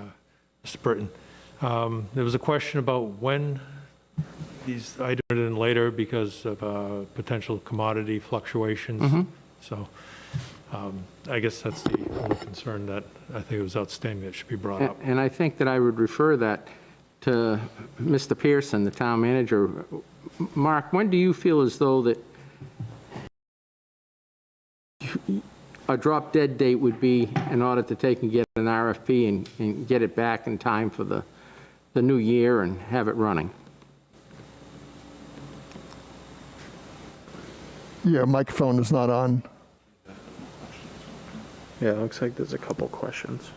Mr. Britton. There was a question about when these items are in later because of potential commodity fluctuations. So I guess that's the only concern that I think was outstanding that should be brought up. And I think that I would refer that to Mr. Pearson, the town manager. Mark, when do you feel as though that a drop dead date would be in order to take and get an RFP and get it back in time for the new year and have it running? Your microphone is not on. Yeah, it looks like there's a couple questions.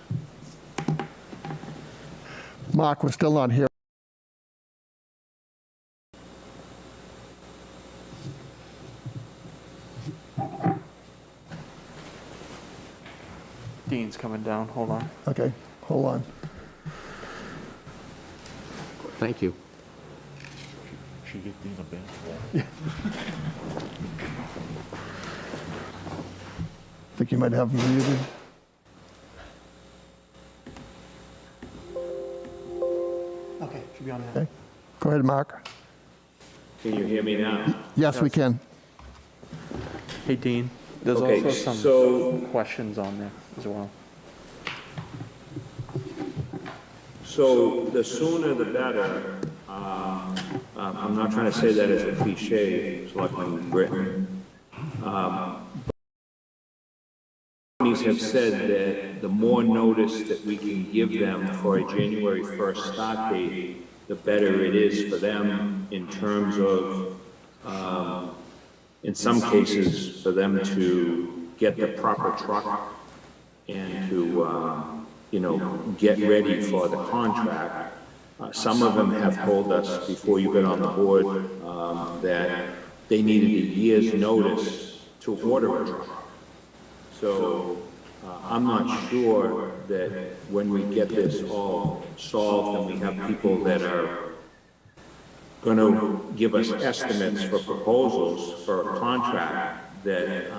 Mark, we're still not here. Dean's coming down, hold on. Okay, hold on. Thank you. Should get Dean a bench. I think you might have him muted. Okay, should be on now. Okay, go ahead, Mark. Can you hear me now? Yes, we can. Hey, Dean, there's Okay, also some so- questions on there as well. So the sooner the better. I'm not trying to say that as a cliche, Selectman Britton. Companies have said that the more notice that we can give them for a January 1st start date, the better it is for them in terms of, in some cases, for them to get the proper truck and to, get ready for the contract. Some of them have told us before you got on the board that they needed a year's notice to order a truck. So I'm not sure that when we get this all solved and we have people that are going to give us estimates for proposals for a contract, that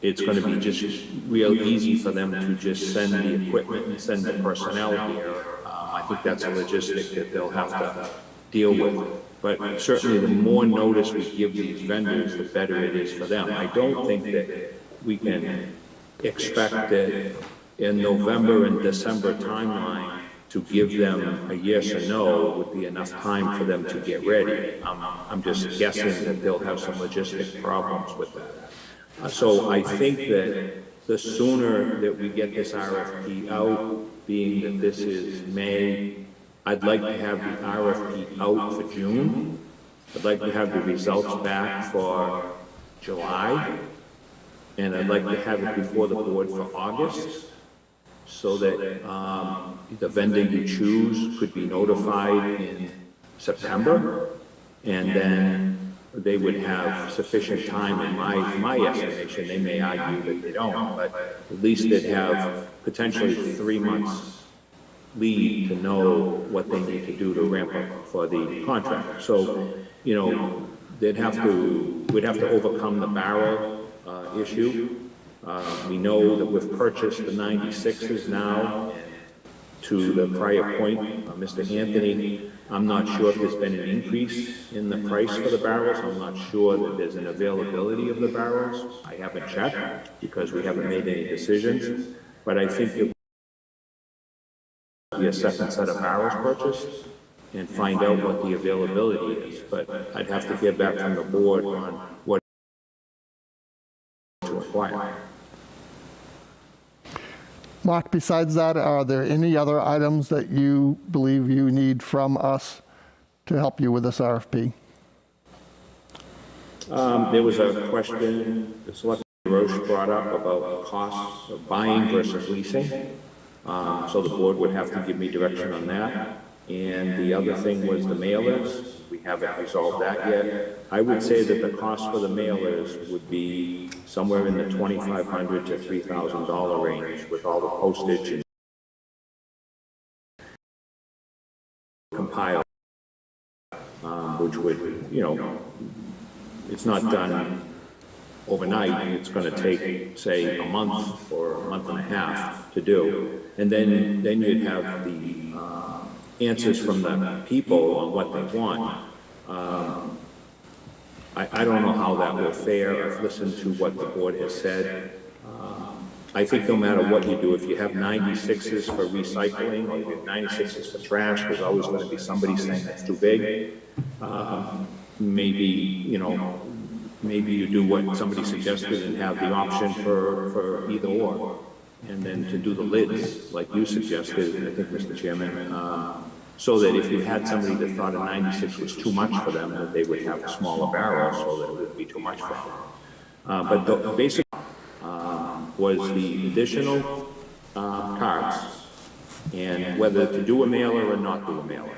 it's going to be just real easy for them to just send the equipment and send the personnel here. I think that's a logistic that they'll have to deal with. But certainly the more notice we give these vendors, the better it is for them. I don't think that we can expect that in November and December timeline to give them a yes or no would be enough time for them to get ready. I'm just guessing that they'll have some logistic problems with that. So I think that the sooner that we get this RFP out, being that this is May, I'd like to have the RFP out for June. I'd like to have the results back for July. And I'd like to have it before the board for August, so that the vendor you choose could be notified in September, and then they would have sufficient time, in my estimation. They may argue that they don't, but at least they'd have potentially 3 months lead to know what they need to do to ramp up for the contract. So, we'd have to overcome the barrel issue. We know that we've purchased the 96s now. To the prior point, Mr. Anthony, I'm not sure if there's been an increase in the price for the barrels. I'm not sure that there's an availability of the barrels. I haven't checked because we haven't made any decisions. But I think there will be a second set of barrels purchased. and find out what the availability is, but I'd have to hear back from the board on what to acquire. Mark, besides that, are there any other items that you believe you need from us to help you with this RFP? There was a question the Selectman Roche brought up about costs of buying versus leasing. So the board would have to give me direction on that. And the other thing was the mailers. We haven't resolved that yet. I would say that the cost for the mailers would be somewhere in the $2,500 to $3,000 range with all the postage and compile, which would, it's not done overnight. It's going to take, say, a month or a month and a half to do. And then you'd have the answers from the people on what they want. I don't know how that will fare. I've listened to what the board has said. I think no matter what you do, if you have 96s for recycling or you have 96s for trash, there's always going to be somebody saying that's too big. Maybe you do what somebody suggested and have the option for either or. And then to do the lids, like you suggested, I think, Mr. Chairman, so that if you had somebody that thought a 96 was too much for them, that they would have a smaller barrel so that it wouldn't be too much for them. But the basic was the additional carts and whether to do a mailer or not do a mailer.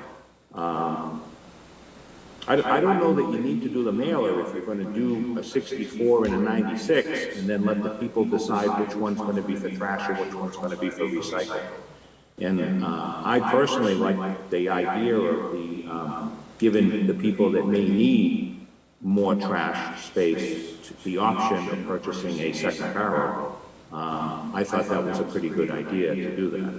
I don't know that you need to do the mailer if you're going to do a 64 and a 96 and then let the people decide which one's going to be for trash or which one's going to be for recycling. And I personally like the idea of giving the people that may need more trash space the option of purchasing a second barrel. I thought that was a pretty good idea to do that.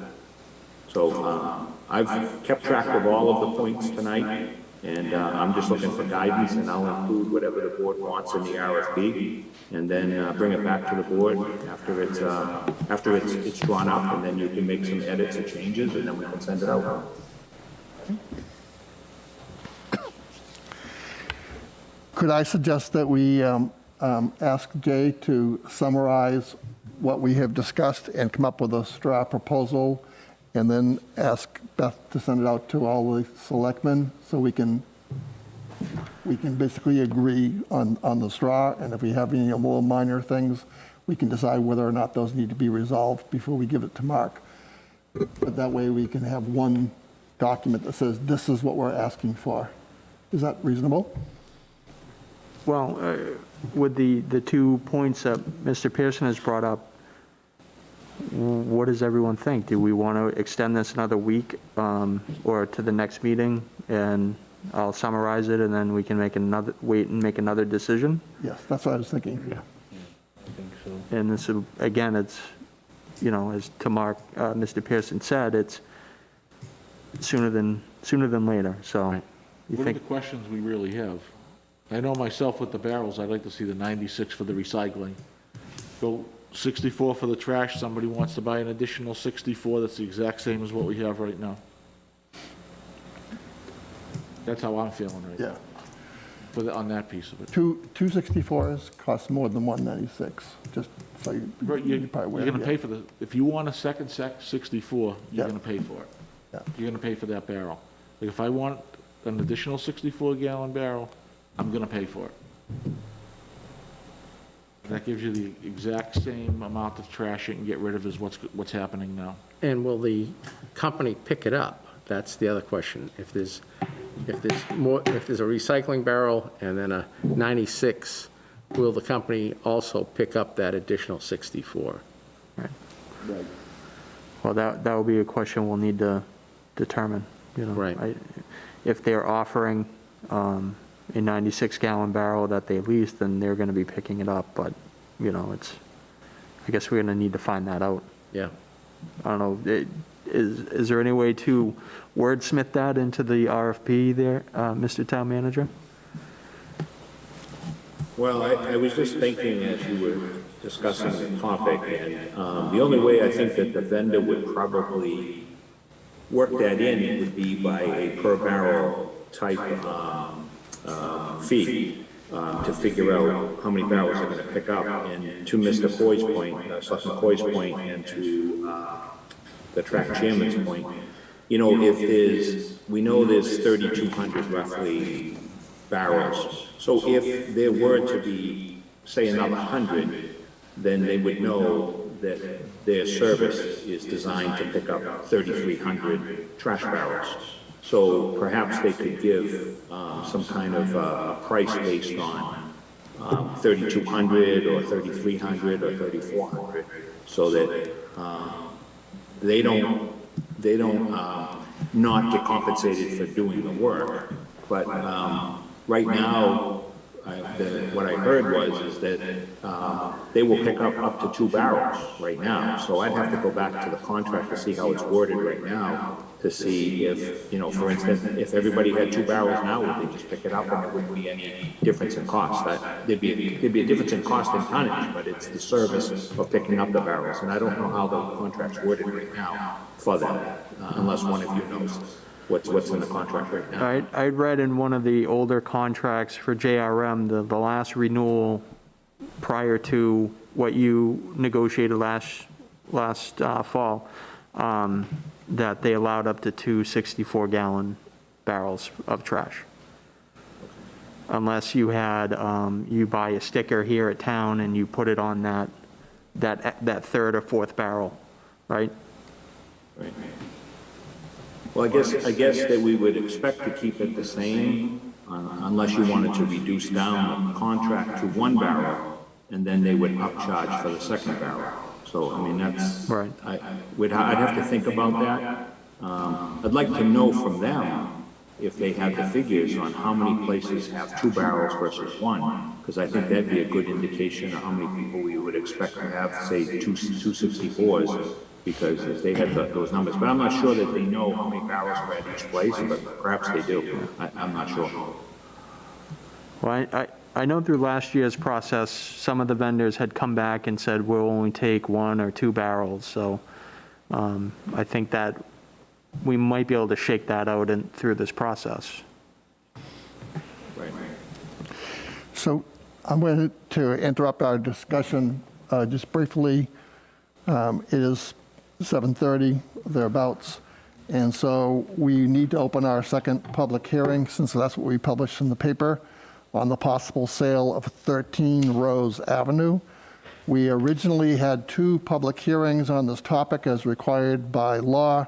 So I've kept track of all of the points tonight. And I'm just looking for guidance, and I'll include whatever the board wants in the RFP, and then bring it back to the board after it's drawn up, and then you can make some edits and changes, and then we can send it out. Could I suggest that we ask Jay to summarize what we have discussed and come up with a straw proposal, and then ask Beth to send it out to all the selectmen so we can basically agree on the straw, and if we have any more minor things, we can decide whether or not those need to be resolved before we give it to Mark. But that way we can have one document that says this is what we're asking for. Is that reasonable? Well, with the 2 points that Mr. Pearson has brought up, what does everyone think? Do we want to extend this another week or to the next meeting, and I'll summarize it, and then we can wait and make another decision? Yes, that's what I was thinking. Yeah, I think so. And this, again, it's, as to Mark, Mr. Pearson said, it's sooner than later, so. Right. You What are think, the questions we really have? I know myself with the barrels, I'd like to see the 96 for the recycling. Go 64 for the trash, somebody wants to buy an additional 64, that's the exact same as what we have right now. That's how I'm feeling right now. Yeah. On that piece of it. Two 64s cost more than 196, just so Right, you're probably aware. You're gonna yeah. pay for if you want a second 64, you're Yeah. gonna pay for it. Yeah. You're gonna pay for that barrel. Like, if I want an additional 64-gallon barrel, I'm gonna pay for it. That gives you the exact same amount of trash you can get rid of as what's happening now. And will the company pick it up? That's the other question. If there's a recycling barrel and then a 96, will the company also pick up that additional 64? right. Well, that will be a question we'll need to determine, Right. If they're offering a 96-gallon barrel that they lease, then they're going to be picking it up, but, I guess we're going to need to find that out. Yeah. I don't know, is there any way to wordsmith that into the RFP there, Mr. Town Manager? Well, I was just thinking as you were discussing the topic, and the only way I think that the vendor would probably work that in, it would be by a per barrel type fee to figure out how many barrels they're gonna pick up. And to Mr. Coy's point, Selectman Coy's point, and to the track chairman's point, you know, if we know there's 3,200 roughly barrels. So if there were to be, say, another 100, then they would know that their service is designed to pick up 3,300 trash barrels. So perhaps they could give some kind of a price based on 3,200 or 3,300 or 3,400, so that they don't not get compensated for doing the work. But right now, what I heard is that they will pick up to 2 barrels right now. So I'd have to go back to the contract to see how it's worded right now, to see if, you know, for instance, if everybody had 2 barrels now, would they just pick it up and there wouldn't be any difference in cost? There'd be a difference in cost in tonnage, but it's the service of picking up the barrels. And I don't know how the contract's worded right now for that, unless one of you knows what's in the contract right now. I read in one of the older contracts for JRM, the last renewal prior to what you negotiated last fall, that they allowed up to 2 64-gallon barrels of trash. Unless you had, you buy a sticker here at town and you put it on that third or fourth barrel, right? Right. Well, I guess that we would expect to keep it the same, unless you wanted to reduce down the contract to 1 barrel, and then they would upcharge for the second barrel. So, I mean, that's, Right. I'd have to think about that. I'd like to know from them if they have the figures on how many places have 2 barrels versus 1, because I think that'd be a good indication of how many people we would expect to have, say, 264s, because if they had those numbers. But I'm not sure that they know how many barrels are at each place, but perhaps they do. I'm not sure. Well, I know through last year's process, some of the vendors had come back and said, we'll only take 1 or 2 barrels. So I think that we might be able to shake that out through this process. Right. So I'm going to interrupt our discussion just briefly. It is 7:30, thereabouts, and so we need to open our second public hearing, since that's what we published in the paper, on the possible sale of 13 Rose Avenue. We originally had 2 public hearings on this topic as required by law,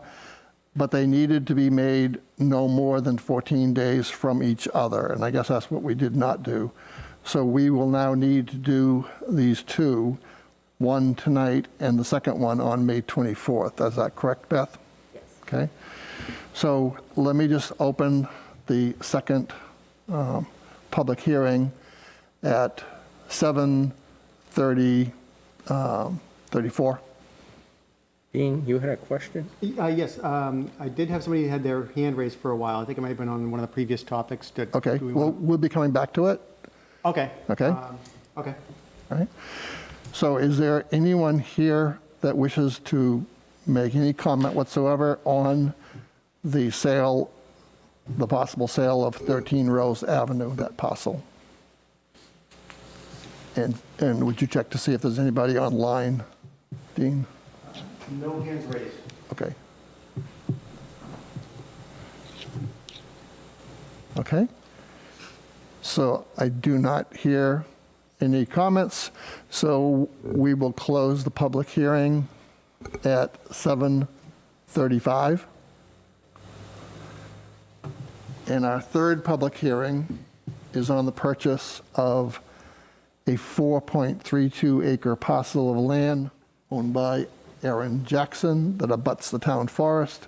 but they needed to be made no more than 14 days from each other, and I guess that's what we did not do. So we will now need to do these 2, one tonight and the second one on May 24th. Is that correct, Beth? Yes. Okay. So let me just open the second public hearing at 7:34. Dean, you had a question? Yes, I did have somebody who had their hand raised for a while. I think it might have been on one of the previous topics. Okay, well, we'll be coming back to it. Okay. Okay. Okay. All right. So is there anyone here that wishes to make any comment whatsoever on the sale, the possible sale of 13 Rose Avenue, that parcel? And would you check to see if there's anybody online, Dean? No hands raised. Okay. Okay. So I do not hear any comments, so we will close the public hearing at 7:35. And our third public hearing is on the purchase of a 4.32 acre parcel of land owned by Aaron Jackson that abuts the town forest.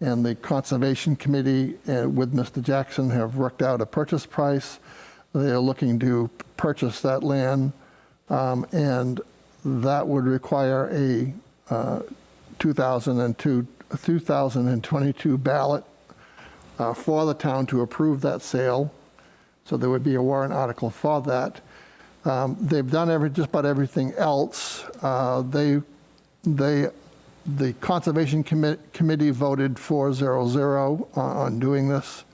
And the Conservation Committee with Mr. Jackson have worked out a purchase price. They are looking to purchase that land, and that would require a 2022 ballot for the town to approve that sale. So there would be a warrant article for that. They've done just about everything else. They The Conservation Committee voted 4-0-0 on doing this.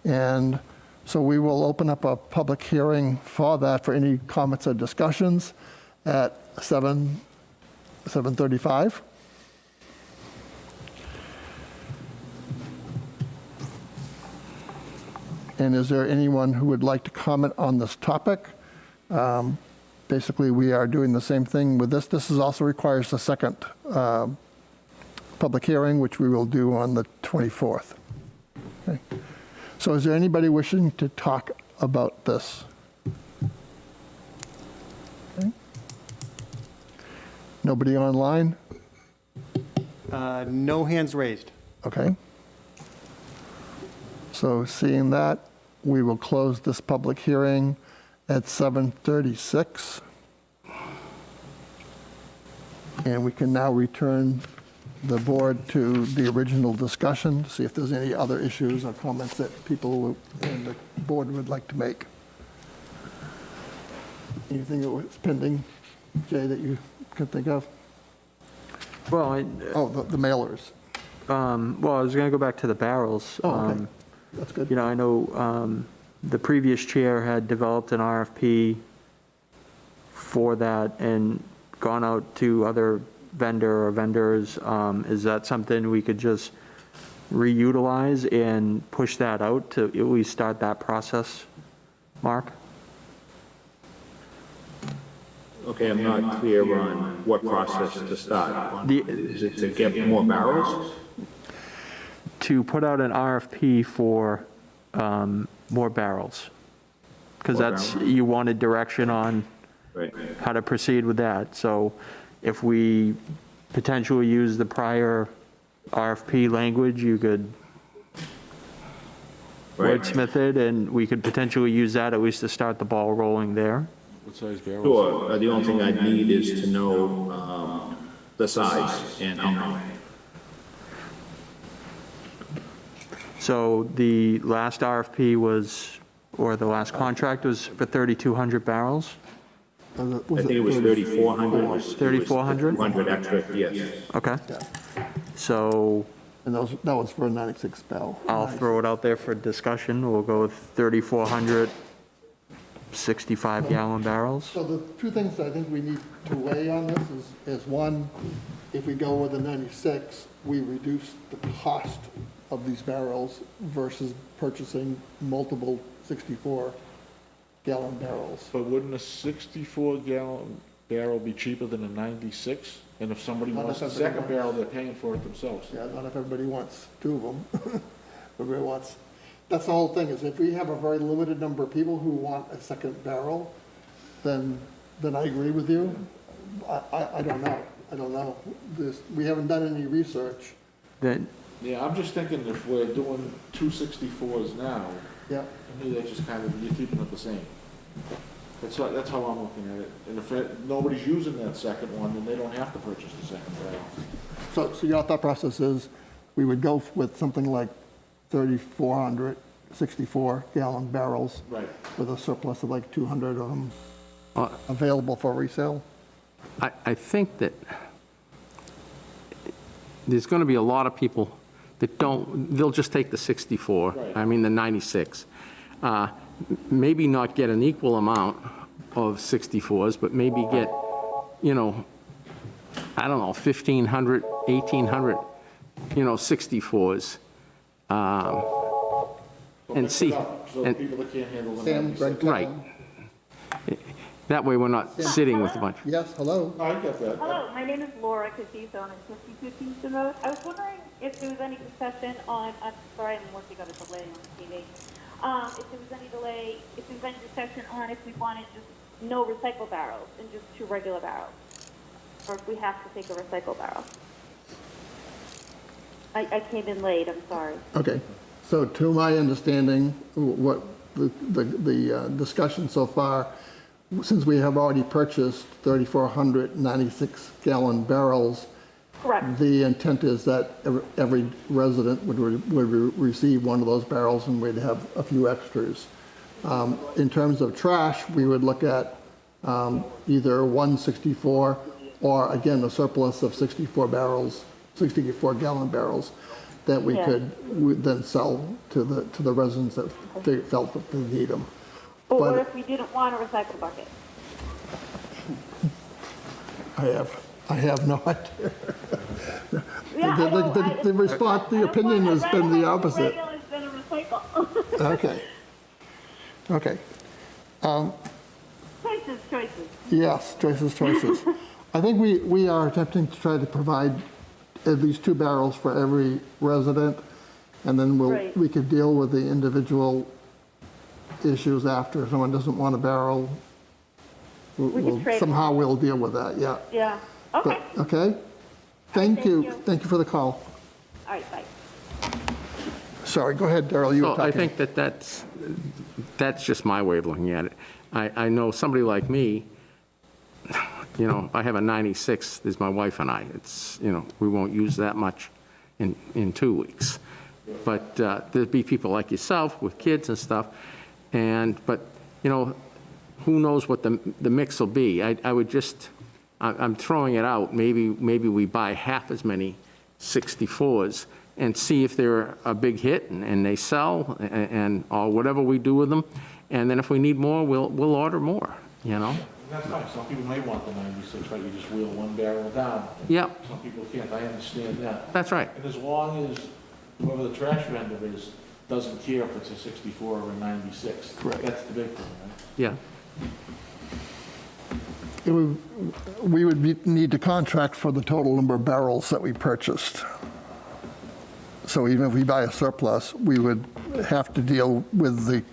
And so we will open up a public hearing for that, for any comments or discussions at 7:35. And is there anyone who would like to comment on this topic? Basically, we are doing the same thing with this. This also requires a second public hearing, which we will do on the 24th. Okay. So is there anybody wishing to talk about this? Okay. Nobody online? No hands raised. Okay. So seeing that, we will close this public hearing at 7:36. And we can now return the board to the original discussion, to see if there's any other issues or comments that people in the board would like to make. Anything that was pending, Jay, that you can think of? Well, Oh, the mailers. I was going to go back to the barrels. Oh, okay. That's good. You know, I know the previous chair had developed an RFP for that and gone out to other vendors. Is that something we could just reutilize and push that out to at least start that process, Mark? Okay, I'm not clear on what process to start. Is it to get more barrels? To put out an RFP for more barrels. Because More that's, barrels. you wanted direction on Right. how to proceed with that. So if we potentially use the prior RFP language, you could Right. wordsmith it, and we could potentially use that at least to start the ball rolling there. What size barrels? Sure, the only thing I'd need is to know the size and how many. So the last RFP was, or the last contract was for 3,200 barrels? I think it was 3,400. 3,400? 200 extra, yes. Okay. So And that was for a 96 bell. I'll throw it out there for discussion. We'll go with 3,400 65-gallon barrels. So the two things I think we need to weigh on this is one, if we go with the 96, we reduce the cost of these barrels versus purchasing multiple 64-gallon barrels. But wouldn't a 64-gallon barrel be cheaper than a 96? And if somebody Not wants if a everybody second barrel, they're paying for it themselves. Yeah, not if everybody wants two of them. Everybody wants, that's the whole thing, is if we have a very limited number of people who want a second barrel, then I agree with you. I don't know. I don't know. We haven't done any research. Then, Yeah, I'm just thinking if we're doing 264s now, Yeah. to me, that just kind of, you're keeping it the same. That's how I'm looking at it. And if nobody's using that second one, then they don't have to purchase the second barrel. So your thought process is, we would go with something like 3,400 64-gallon barrels Right. with a surplus of like 200 of them Uh, available for resale? I think that there's going to be a lot of people that they'll just take the 64, Right. I mean the 96. Maybe not get an equal amount of 64s, but maybe get, I don't know, 1,500, 1,800, 64s. And see, So and- people that can't handle the Sam, 96. Greg, right. That way we're not sitting with a bunch. Yes, hello? I get that. Hello, my name is Laura Casizo, and I'm 50 Houston Road. I was wondering if there was any discussion on, I'm sorry, I'm working on a delay on the TV. If there was any discussion on if we wanted just no recycle barrels and just 2 regular barrels, or if we have to take a recycle barrel. I came in late, I'm sorry. Okay, so to my understanding, what the discussion so far, since we have already purchased 3,400 96-gallon barrels, Correct. the intent is that every resident would receive one of those barrels, and we'd have a few extras. In terms of trash, we would look at either 164 or again, a surplus of 64 barrels, 64-gallon barrels that we Yeah. could then sell to the residents that they felt that they need them. But what But if we didn't want a recycle bucket? I have no idea. Yeah, I know, The response, the opinion has been the opposite. Regular instead of recycle. Okay. Okay. Choices. Yes, choices. I think we are attempting to try to provide at least 2 barrels for every resident, and then Right. we could deal with the individual issues after. If someone doesn't want a barrel, We can trade somehow we'll deal with that, yeah. Yeah, okay. But, okay? Thank thank you. you. Thank you for the call. All right, bye. Sorry, go ahead, Darrell, you were So talking. I think that's just my way of looking at it. I know somebody like me, you know, I have a 96, there's my wife and I. It's, you know, we won't use that much in 2 weeks. But there'd be people like yourself with kids and stuff, but, you know, who knows what the mix will be. I would just, I'm throwing it out, maybe we buy half as many 64s and see if they're a big hit and they sell, or whatever we do with them. And then if we need more, we'll order more, you know? That's fine, some people may want the 96, right, you just wheel 1 barrel down. Yep, Some people can't, I understand that. that's right. And as long as whoever the trash vendor is, doesn't care if it's a 64 or a 96. Correct. That's the big thing, right? Yeah. We would need to contract for the total number of barrels that we purchased. So even if we buy a surplus, we would have to deal with the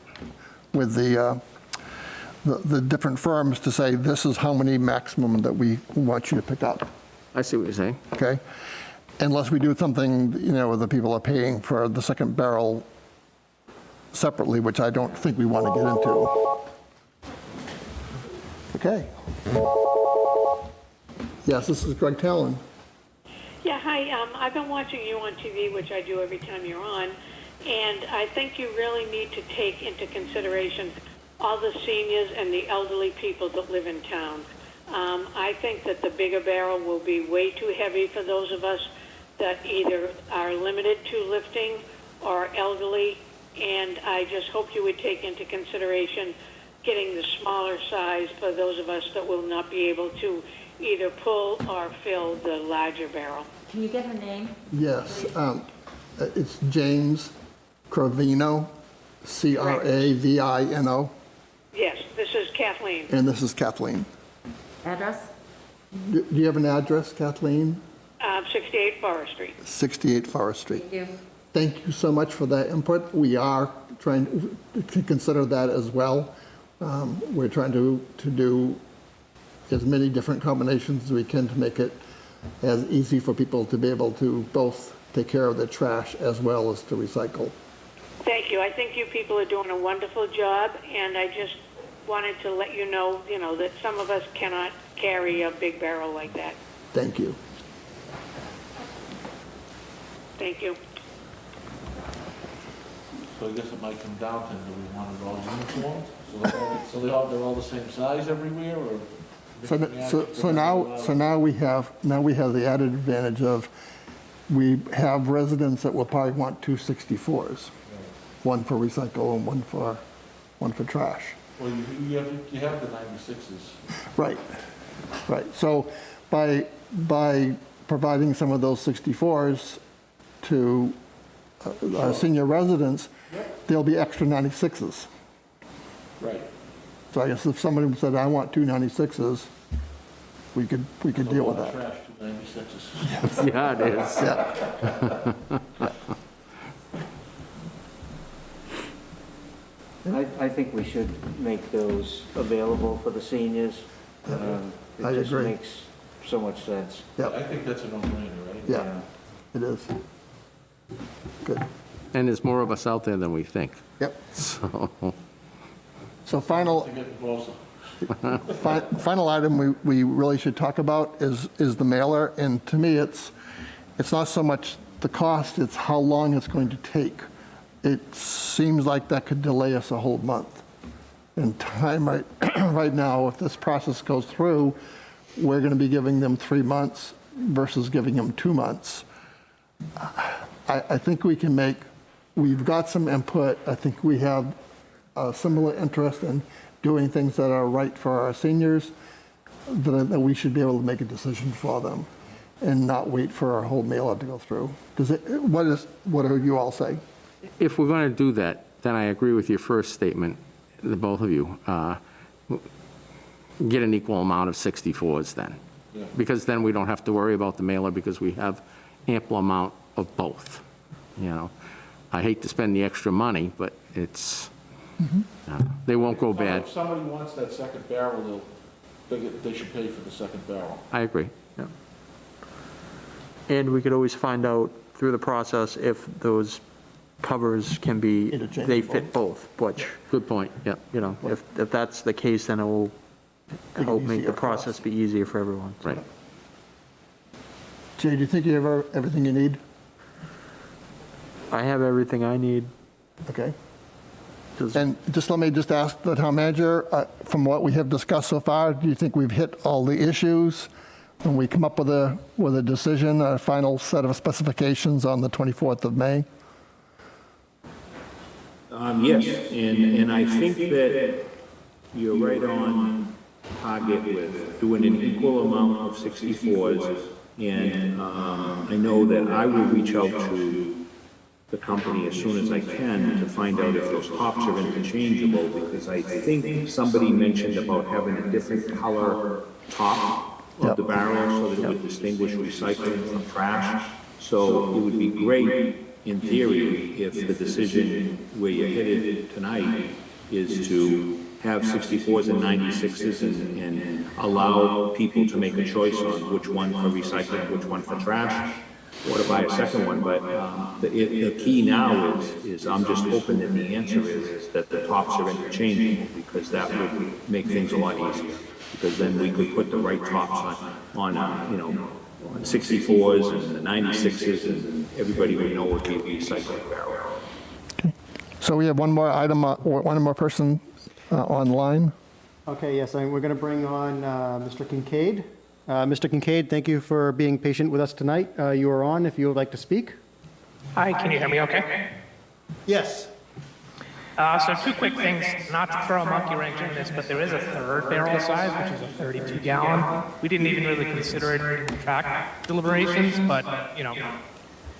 different firms to say, this is how many maximum that we want you to pick up, I see what you're saying. okay? Unless we do something, you know, where the people are paying for the second barrel separately, which I don't think we want to get into. Okay. Yes, this is Greg Talon. Yeah, hi. I've been watching you on TV, which I do every time you're on, and I think you really need to take into consideration all the seniors and the elderly people that live in town. I think that the bigger barrel will be way too heavy for those of us that either are limited to lifting or elderly, and I just hope you would take into consideration getting the smaller size for those of us that will not be able to either pull or fill the larger barrel. Can you get her name? Yes, it's James Cravino, Cravino, Yes, this is Kathleen. and this is Kathleen. Address? Do you have an address, Kathleen? 68 Forest Street. 68 Forest Street. Thank you. Thank you so much for that input. We are trying to consider that as well. We're trying to do as many different combinations as we can to make it as easy for people to be able to both take care of their trash as well as to recycle. Thank you. I think you people are doing a wonderful job, and I just wanted to let you know, that some of us cannot carry a big barrel like that. Thank you. Thank you. So I guess it might come down to, do we want it all uniform? They're all the same size everywhere, or? So now we have the added advantage of, we have residents that will probably want 2 64s, one for recycle and one for trash. Well, you have the 96s. Right. So by providing some of those 64s to our senior residents, there'll be extra 96s. Right. So I guess if somebody said, I want 2 96s, we could deal with that. Trash, 2 96s. Yeah, it is. Yeah. I think we should make those available for the seniors. I It just agree. makes so much sense. Yep. I think that's a no-brainer, right? Yeah, it is. Good. And there's more of us out there than we think. Yep. So, So final, To get closer. final item we really should talk about is the mailer. And to me, it's not so much the cost, it's how long it's going to take. It seems like that could delay us a whole month. And time right now, if this process goes through, we're going to be giving them 3 months versus giving them 2 months. I think we can we've got some input. I think we have a similar interest in doing things that are right for our seniors, that we should be able to make a decision for them and not wait for our whole mailer to go through. What do you all say? If we're going to do that, then I agree with your first statement, the both of you. Get an equal amount of 64s then. Because then we don't have to worry about the mailer because we have ample amount of both, you know. I hate to spend the extra money, but it's, they won't go bad. If somebody wants that second barrel, they should pay for the second barrel. I agree. Yeah. And we could always find out through the process if those covers can be, they fit both, which, Good point, yeah. you know, if that's the case, then it will help make the process be easier for everyone. Right. Jay, do you think you have everything you need? I have everything I need. Okay. Does- And just let me just ask the town manager, from what we have discussed so far, do you think we've hit all the issues? When we come up with a decision, a final set of specifications on the 24th of May? Yes, and I think that you're right on target with doing an equal amount of 64s. And I know that I will reach out to the company as soon as I can to find out if those tops are interchangeable, because I think somebody mentioned about having a different color top of the barrel so that it would distinguish recycling from trash. So it would be great, in theory, if the decision where you're headed tonight is to have 64s and 96s and allow people to make a choice on which one for recycling, which one for trash, or to buy a second one. But the key now is I'm just hoping that the answer is that the tops are interchangeable, because that would make things a lot easier. Because then we could put the right tops on 64s and the 96s, and everybody would know what the recycling barrel. Okay. So we have one more item, or one more person online. Okay, yes, we're going to bring on Mr. Kincaid. Mr. Kincaid, thank you for being patient with us tonight. You are on if you would like to speak. Hi, can you hear me okay? Yes. So two quick things, not to throw a monkey wrench in this, but there is a third barrel size, which is a 32 gallon. We didn't even really consider it in the track deliberations, but, you know,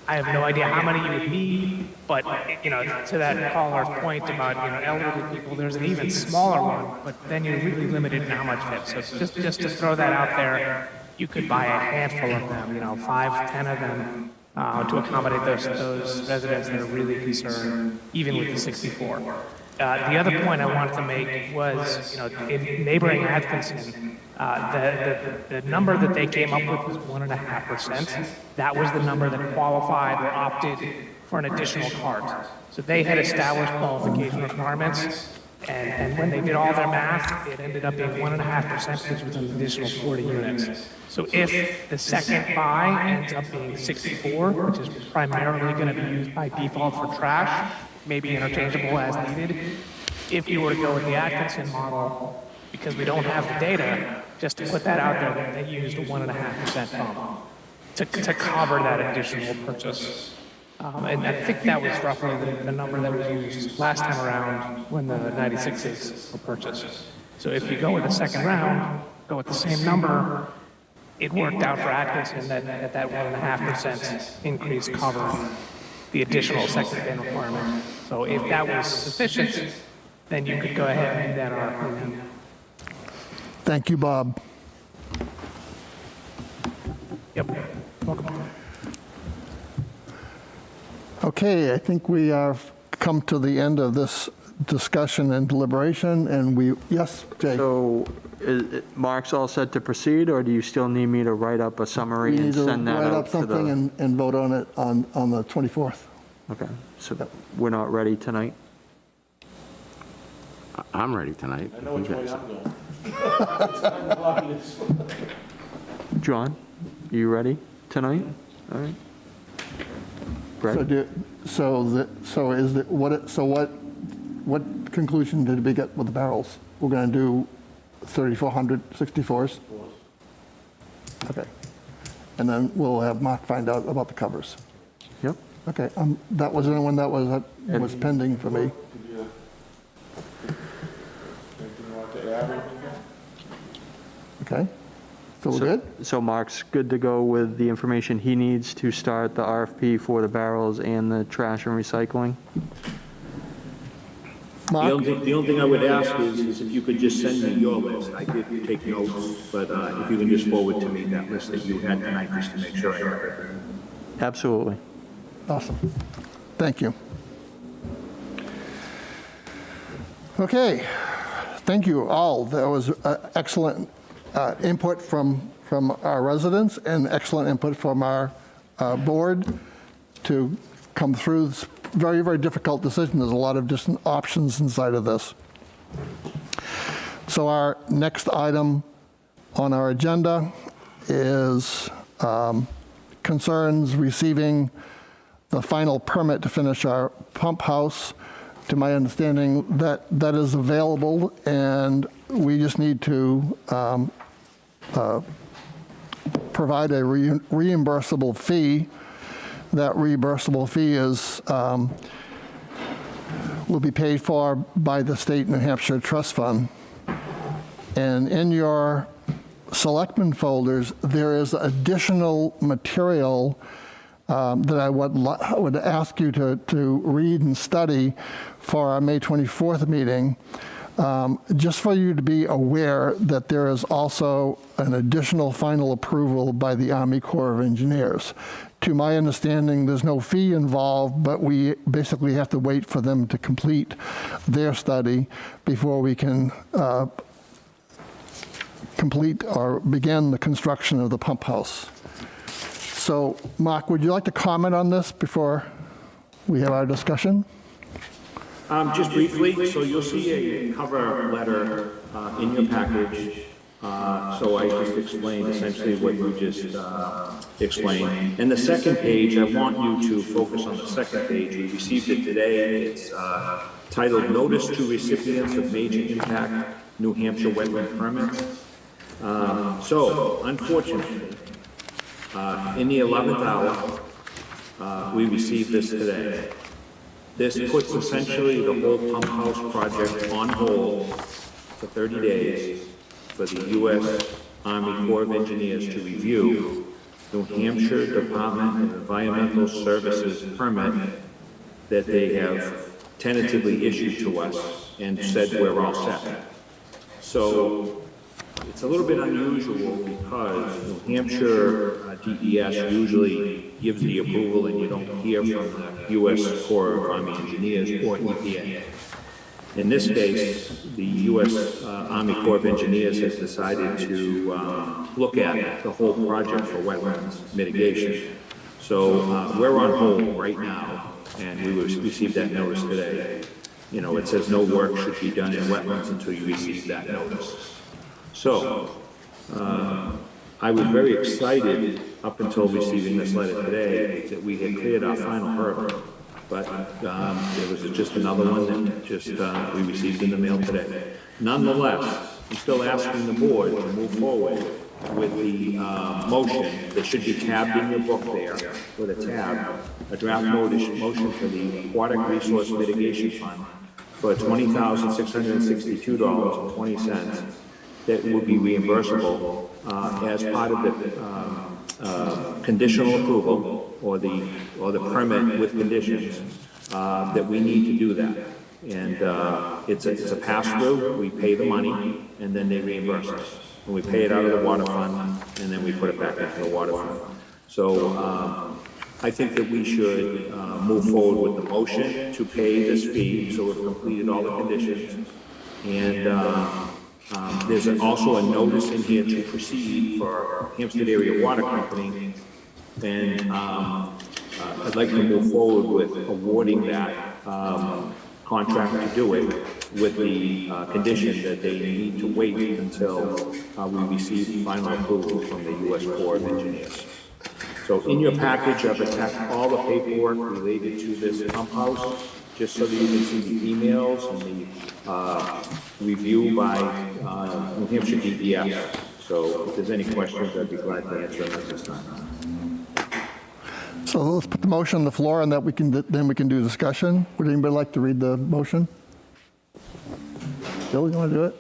I have no idea how many you would need, but, you know, to that caller's point about, you know, elderly people, there's an even smaller one, but then you're really limited in how much fits. So just to throw that out there, you could buy a handful of them, you know, 5, 10 of them, to accommodate those residents that are really concerned, even with the 64. The other point I wanted to make was, you know, in neighboring Atkinson, the number that they came up with was 1.5%. That was the number that qualified or opted for an additional cart. So they had established qualification requirements, and when they did all their math, it ended up being 1.5%, which was an additional 40 units. So if the second buy ends up being 64, which is primarily going to be used by default for trash, maybe interchangeable as needed, if you were to go with the Atkinson model, because we don't have the data, just to put that out there, that they used a 1.5% bump to cover that additional purchase. And I think that was roughly the number that was used last time around when the 96s were purchased. So if you go with the second round, go with the same number, it worked out for Atkinson that 1.5% increase covered the additional second bin requirement. So if that was sufficient, then you could go ahead and do that in our opinion. Thank you, Bob. Yep, welcome. Okay, I think we have come to the end of this discussion and deliberation, and yes, Jay? So, Mark's all set to proceed, or do you still need me to write up a summary and send that We need to write out up to something the? and vote on it on the 24th. Okay, so we're not ready tonight? I'm ready tonight. I know which way I'm going. John, you ready tonight? All right. Brett? What conclusion did we get with the barrels? We're going to do 3,400 64s? Okay. And then we'll have Mark find out about the covers. Yep. Okay, that was the only one that was pending for me. Okay, so we're good? So Mark's good to go with the information he needs to start the RFP for the barrels and the trash and recycling? The only thing I would ask is if you could just send me your list. I did take notes, but if you can just forward to me that list that you had tonight, just to make sure I have it. Absolutely. Awesome. Thank you. Okay, thank you all. That was excellent input from our residents and excellent input from our board to come through this very, very difficult decision. There's a lot of different options inside of this. So our next item on our agenda is concerns receiving the final permit to finish our pump house. To my understanding, that is available, and we just need to provide a reimbursable fee. That reimbursable fee is will be paid for by the State New Hampshire Trust Fund. And in your Selectmen folders, there is additional material that I would ask you to read and study for our May 24th meeting, just for you to be aware that there is also an additional final approval by the Army Corps of Engineers. To my understanding, there's no fee involved, but we basically have to wait for them to complete their study before we can complete or begin the construction of the pump house. So, Mark, would you like to comment on this before we have our discussion? Just briefly, so you'll see a cover letter in your package. So I just explained essentially what you just explained. And the second page, I want you to focus on the second page. We received it today. It's titled Notice to Recipients of Major Impact New Hampshire Wetland Permits. So, unfortunately, in the 11th hour, we received this today. This puts essentially the whole pump house project on hold for 30 days for the U.S. Army Corps of Engineers to review New Hampshire Department of Environmental Services permit that they have tentatively issued to us and said we're all set. So it's a little bit unusual because New Hampshire DES usually gives the approval and you don't hear from the U.S. Corps of Army Engineers or EPA. In this case, the U.S. Army Corps of Engineers has decided to look at the whole project for wetlands mitigation. So we're on hold right now, and we received that notice today. You know, it says no work should be done in wetlands until you receive that notice. So, I was very excited up until receiving this letter today that we had cleared our final hurdle. But there was just another one that just we received in the mail today. Nonetheless, I'm still asking the board to move forward with the motion that should be tabbed in your book there with a tab, a draft motion for the Aquatic Resource Mitigation Fund for $20,662.20 that will be reimbursable as part of the conditional approval or the permit with conditions that we need to do that. And it's a pass-through. We pay the money and then they reimburse us. And we pay it out of the water fund and then we put it back into the water fund. So I think that we should move forward with the motion to pay this fee so we've completed all the conditions. And there's also a notice in here to proceed for Hampstead Area Water Company, and I'd like to move forward with awarding that contract to do it with the condition that they need to wait until we receive final approval from the U.S. Corps of Engineers. So in your package, I've attached all the paperwork related to this pump house, just so that you can see the emails and the review by New Hampshire DES. So if there's any questions, I'd be glad to answer them at this time. So let's put the motion on the floor, and then we can do discussion. Would anybody like to read the motion? Bill, you want to do it?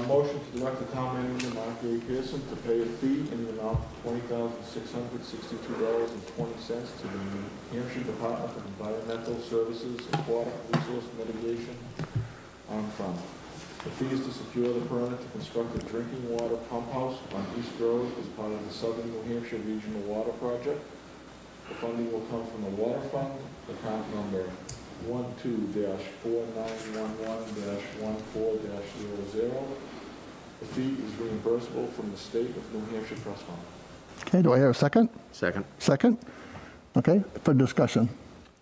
Motion to direct the town manager, Mark A. Pearson, to pay a fee in the amount of $20,662.20 to the New Hampshire Department of Environmental Services Aquatic Resource Mitigation Fund. The fee is to secure the permit to construct a drinking water pump house on East Road as part of the Southern New Hampshire Regional Water Project. The funding will come from the Water Fund, account number 12-4911-14-00. The fee is reimbursable from the state of New Hampshire Trust Fund. Okay, do I hear a second? Second. Second? Okay, for discussion.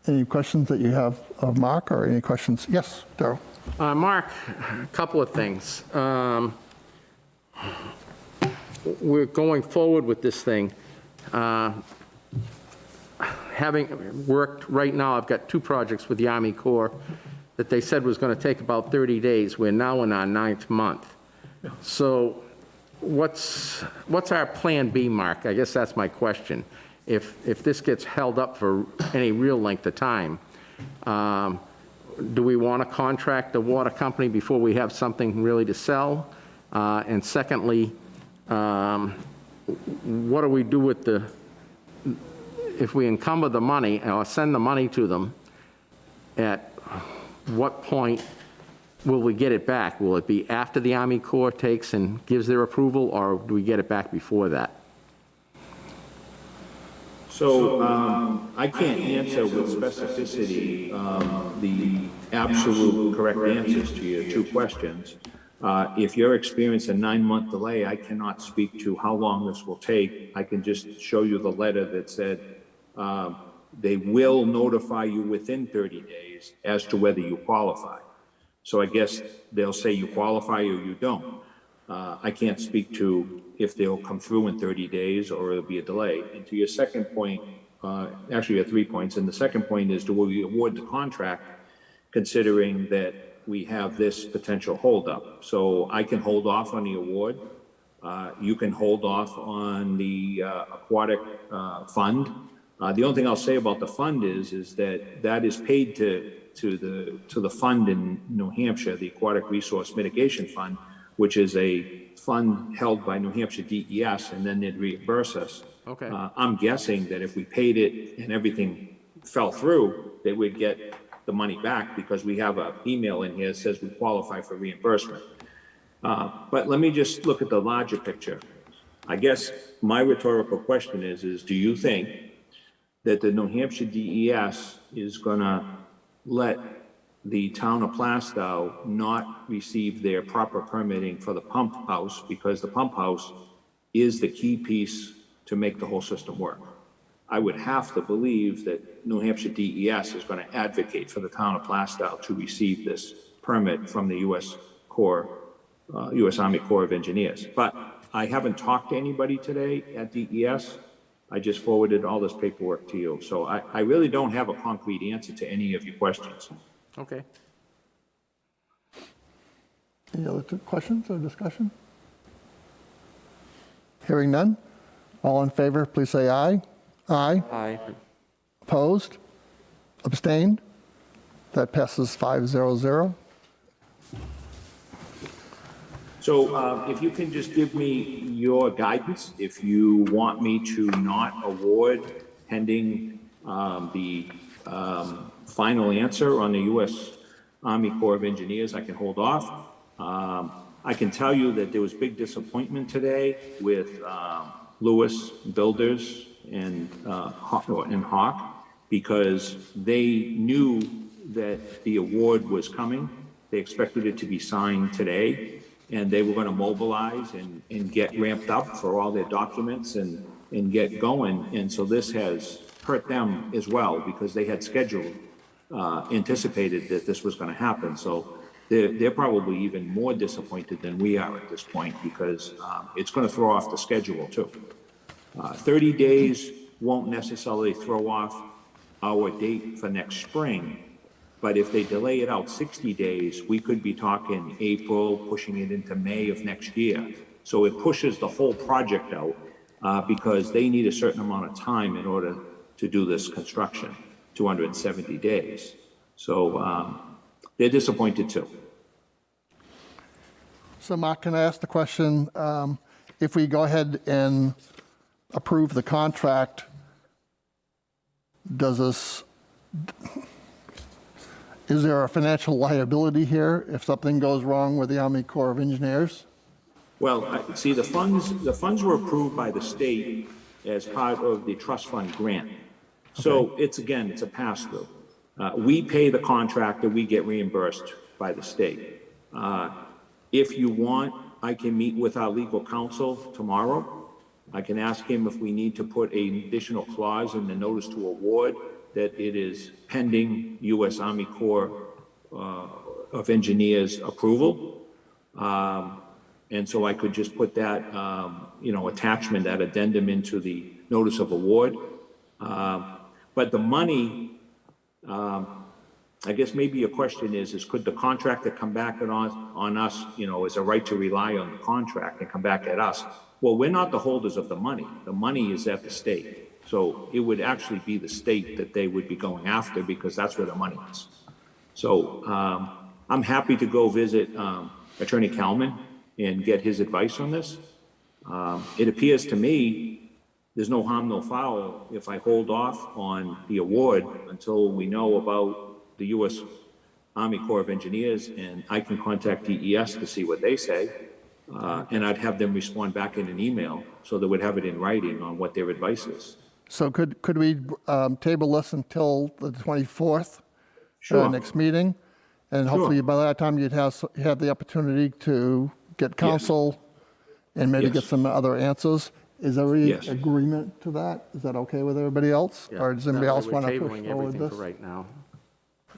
Any questions that you have of Mark, or any questions? Yes, Darrell? Mark, a couple of things. We're going forward with this thing. Having worked, right now, I've got 2 projects with the Army Corps that they said was going to take about 30 days. We're now in our 9th month. So what's our plan B, Mark? I guess that's my question. If this gets held up for any real length of time, do we want to contract the water company before we have something really to sell? And secondly, what do we do with if we encumber the money or send the money to them, at what point will we get it back? Will it be after the Army Corps takes and gives their approval, or do we get it back before that? So I can't answer with specificity the absolute correct answers to your 2 questions. If you're experiencing a 9-month delay, I cannot speak to how long this will take. I can just show you the letter that said they will notify you within 30 days as to whether you qualify. So I guess they'll say you qualify or you don't. I can't speak to if they'll come through in 30 days or it'll be a delay. And to your second point, actually you have 3 points. And the second point is, do we award the contract considering that we have this potential holdup? So I can hold off on the award. You can hold off on the aquatic fund. The only thing I'll say about the fund is that is paid to the fund in New Hampshire, the Aquatic Resource Mitigation Fund, which is a fund held by New Hampshire DES, and then they'd reimburse us. Okay. I'm guessing that if we paid it and everything fell through, they would get the money back, because we have an email in here that says we qualify for reimbursement. But let me just look at the larger picture. I guess my rhetorical question is do you think that the New Hampshire DES is gonna let the town of Plaistow not receive their proper permitting for the pump house, because the pump house is the key piece to make the whole system work? I would have to believe that New Hampshire DES is going to advocate for the town of Plaistow to receive this permit from the U.S. Army Corps of Engineers. But I haven't talked to anybody today at DES. I just forwarded all this paperwork to you. So I really don't have a concrete answer to any of your questions. Okay. Any other questions or discussion? Hearing none. All in favor, please say aye. Aye. Aye. Opposed? Abstained? That passes 500. So if you can just give me your guidance, if you want me to not award pending the final answer on the U.S. Army Corps of Engineers, I can hold off. I can tell you that there was big disappointment today with Lewis Builders and Hawk, because they knew that the award was coming. They expected it to be signed today, and they were going to mobilize and get ramped up for all their documents and get going. And so this has hurt them as well, because they had scheduled, anticipated that this was going to happen. So they're probably even more disappointed than we are at this point, because it's going to throw off the schedule too. 30 days won't necessarily throw off our date for next spring, But if they delay it out 60 days, we could be talking April, pushing it into May of next year. So it pushes the whole project out because they need a certain amount of time in order to do this construction, 270 days. So they're disappointed too. So Mark, can I ask the question, if we go ahead and approve the contract, is there a financial liability here if something goes wrong with the Army Corps of Engineers? Well, see, the funds were approved by the state as part of the trust fund grant. So it's a pass-through. We pay the contractor, we get reimbursed by the state. If you want, I can meet with our legal counsel tomorrow. I can ask him if we need to put an additional clause in the notice to award that it is pending U.S. Army Corps of Engineers approval. And so I could just put that, attachment, that addendum into the notice of award. But the money, I guess maybe your question is could the contractor come back on us, as a right to rely on the contract and come back at us? Well, we're not the holders of the money. The money is at the state. So it would actually be the state that they would be going after because that's where the money is. So I'm happy to go visit Attorney Kalman and get his advice on this. It appears to me there's no harm, no foul if I hold off on the award until we know about the U.S. Army Corps of Engineers, and I can contact DES to see what they say, and I'd have them respond back in an email so they would have it in writing on what their advice is. So could we table this until the 24th? Sure. Next meeting? And hopefully by that time you'd have the opportunity to get counsel and maybe get some other answers. Is there any agreement to that? Is that okay with everybody else? Or does anybody else want to push forward this? Right now.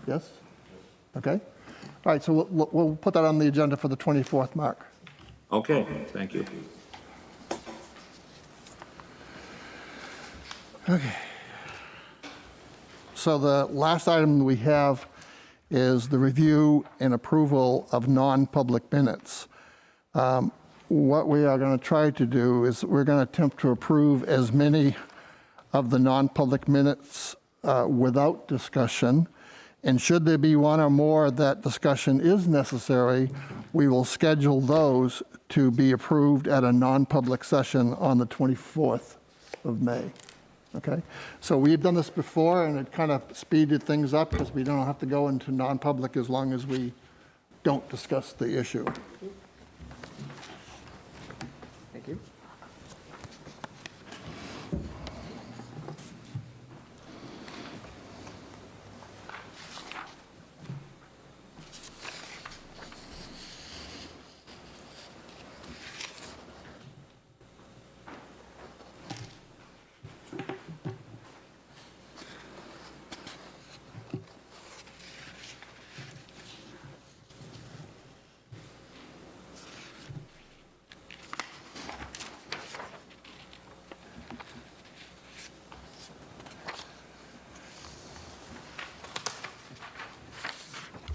Yes? Okay. All right, so we'll put that on the agenda for the 24th, Mark. Okay, thank you. Okay. So the last item we have is the review and approval of non-public minutes. What we are going to try to do is we're going to attempt to approve as many of the non-public minutes without discussion. And should there be one or more that discussion is necessary, we will schedule those to be approved at a non-public session on the 24th of May. Okay? So we've done this before, and it kind of speeded things up because we don't have to go into non-public as long as we don't discuss the issue. Thank you.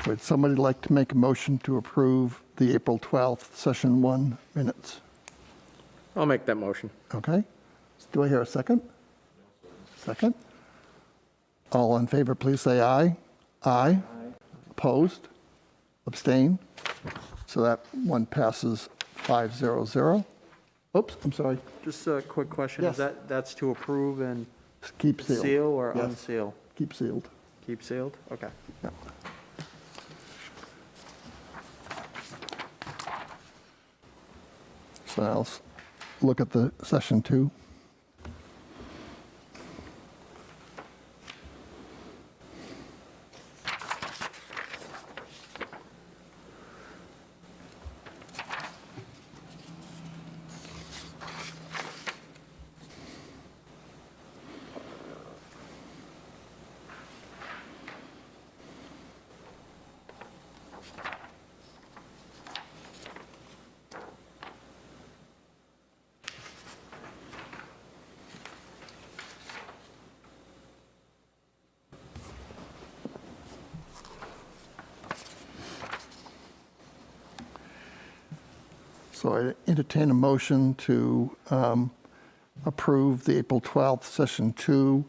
Would somebody like to make a motion to approve the April 12th, Session 1 minutes? I'll make that motion. Okay. Do I hear a second? Second. All in favor, please say aye. Aye. Opposed? Abstain? So that one passes 5-0-0. Oops, I'm sorry. Just a quick question. Yes. That's to approve and Keep sealed. seal or Yes. unseal? Keep sealed. Keep sealed? Okay. Yeah. So I'll look at the Session 2. So I entertain a motion to approve the April 12th, Session 2,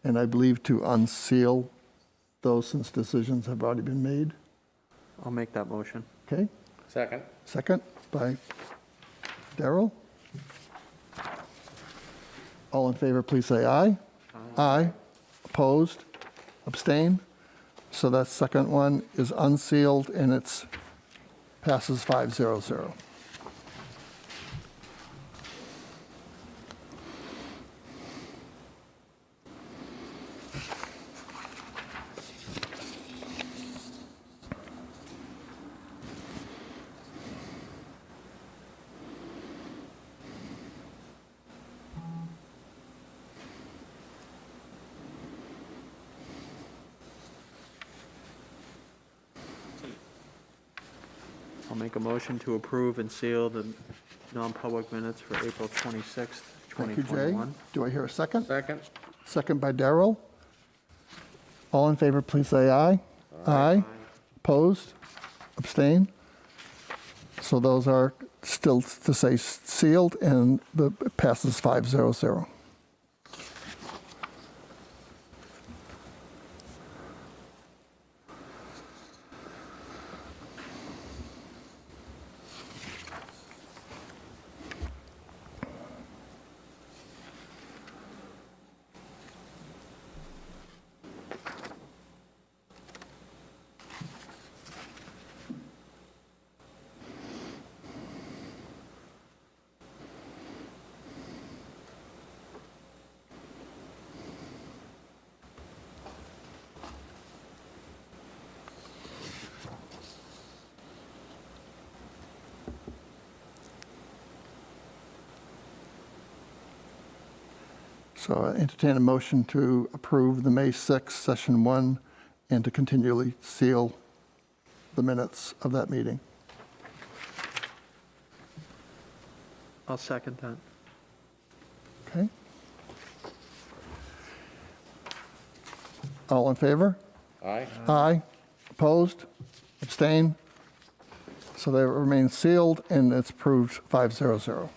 and I believe to unseal those since decisions have already been made. I'll make that motion. Okay? Second. Second by Darrell. All in favor, please say aye. Aye. Opposed? Abstain? So that second one is unsealed, and it's passes 5-0-0. I'll make a motion to approve and seal the non-public minutes for April 26th, Thank you, Jay. 2021. Do I hear a second? Second. Second by Darrell. All in favor, please say aye. Aye. Opposed? Abstain? So those are still to say sealed, and the it passes 5-0-0. So I entertain a motion to approve the May 6th, Session 1, and to continually seal the minutes of that meeting. I'll second that. Okay? All in favor? Aye. Aye. Opposed? Abstain? So they remain sealed, and it's approved 5-0-0.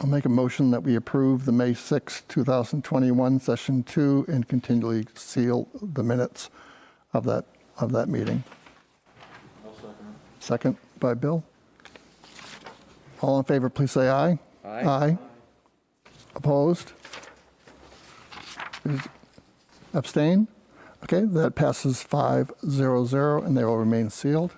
I'll make a motion that we approve the May 6, 2021, Session 2, and continually seal the minutes of that meeting. Second by Bill. All in favor, please say aye. Aye. Aye. Opposed? Abstain? Okay, that passes 5-0-0, and they will remain sealed.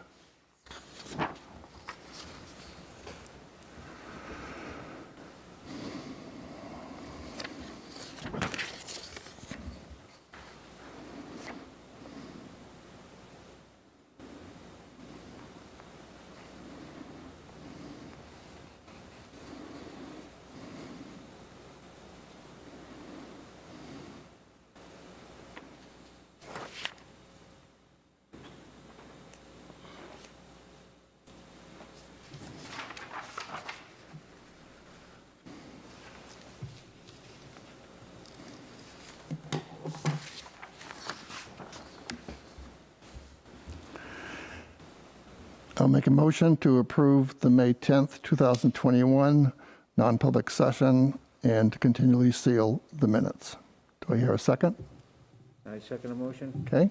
I'll make a motion to approve the May 10th, 2021 non-public session and to continually seal the minutes. Do I hear a second? I second the motion. Okay.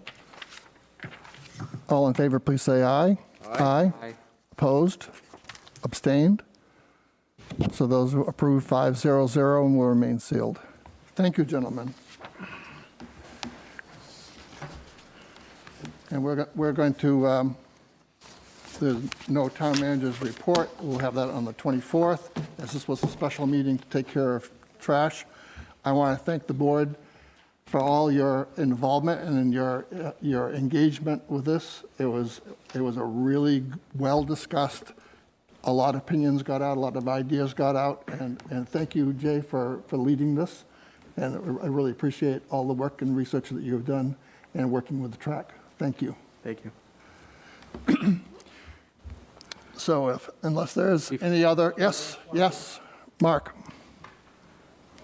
All in favor, please say aye. Aye. Opposed? Abstained? So those are approved 5-0-0 and will remain sealed. Thank you, gentlemen. And we're going to, there's no town manager's report. We'll have that on the 24th, as this was a special meeting to take care of trash. I want to thank the board for all your involvement and your engagement with this. It was a really well-discussed, a lot of opinions got out, a lot of ideas got out, and thank you, Jay, for leading this. And I really appreciate all the work and research that you've done and working with the track. Thank you. Thank you. So unless there's any other, yes, Mark.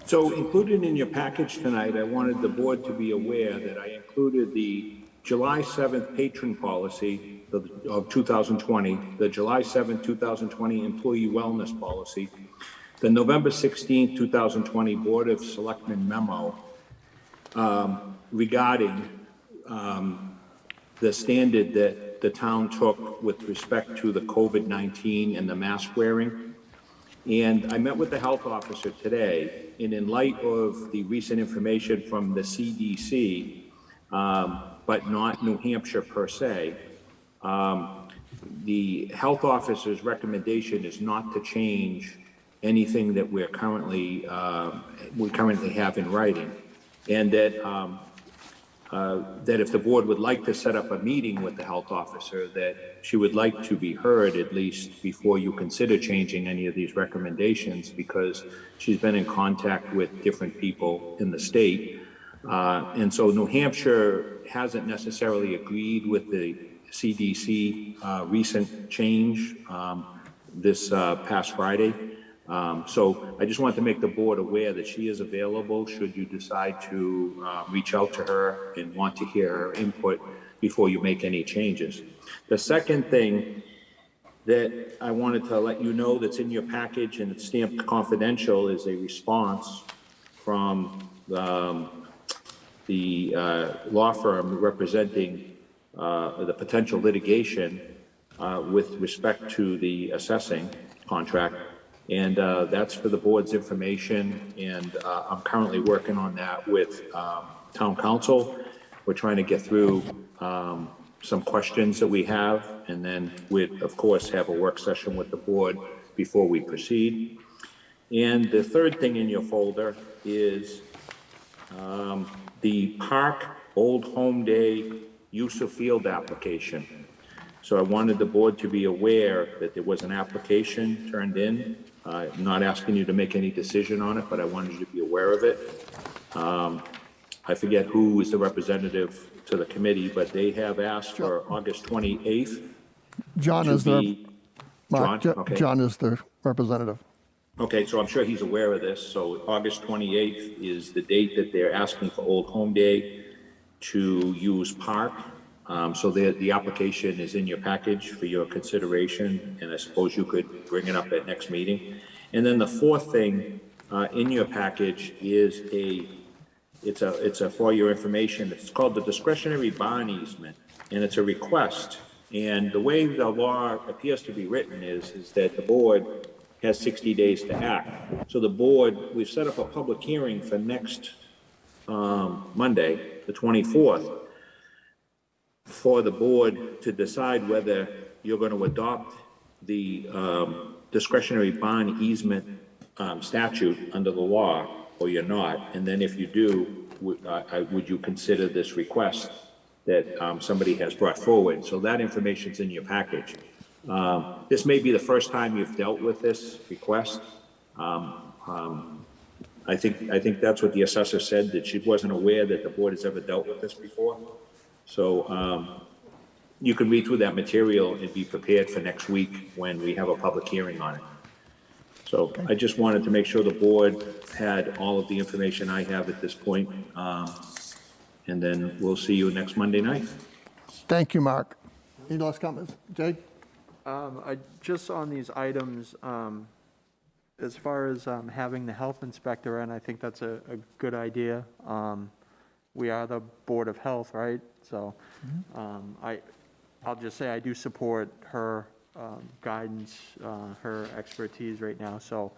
So included in your package tonight, I wanted the board to be aware that I included the July 7th patron policy of 2020, the July 7th, 2020 employee wellness policy, the November 16th, 2020 Board of Selectmen memo regarding the standard that the town took with respect to the COVID-19 and the mask wearing. And I met with the health officer today, and in light of the recent information from the CDC, but not New Hampshire per se, the health officer's recommendation is not to change anything that we currently have in writing, and that that if the board would like to set up a meeting with the health officer, that she would like to be heard at least before you consider changing any of these recommendations, because she's been in contact with different people in the state. And so New Hampshire hasn't necessarily agreed with the CDC recent change this past Friday. So I just wanted to make the board aware that she is available should you decide to reach out to her and want to hear her input before you make any changes. The second thing that I wanted to let you know that's in your package and it's stamped confidential is a response from the law firm representing the potential litigation with respect to the assessing contract. And that's for the board's information, and I'm currently working on that with town council. We're trying to get through some questions that we have, and then we'd, of course, have a work session with the board before we proceed. And the third thing in your folder is the Park Old Home Day use of field application. So I wanted the board to be aware that there was an application turned in. I'm not asking you to make any decision on it, but I wanted you to be aware of it. I forget who is the representative to the committee, but they have asked for August 28th. John is the, Mark, John? Okay. John is the representative. Okay, so I'm sure he's aware of this. So August 28th is the date that they're asking for Old Home Day to use Park. So the application is in your package for your consideration, and I suppose you could bring it up at next meeting. And then the fourth thing in your package is it's a for your information. It's called the discretionary bond easement, and it's a request. And the way the law appears to be written is that the board has 60 days to act. So the board, we've set up a public hearing for next Monday, the 24th, for the board to decide whether you're going to adopt the discretionary bond easement statute under the law or you're not. And then if you do, would you consider this request that somebody has brought forward? So that information's in your package. This may be the first time you've dealt with this request. I think that's what the assessor said, that she wasn't aware that the board has ever dealt with this before. So you can read through that material and be prepared for next week when we have a public hearing on it. So I just wanted to make sure the board had all of the information I have at this point. And then we'll see you next Monday night. Thank you, Mark. Any last comments? Jay? Just on these items, as far as having the health inspector in, I think that's a good idea. We are the Board of Health, right? So I'll just say I do support her guidance, her expertise right now. So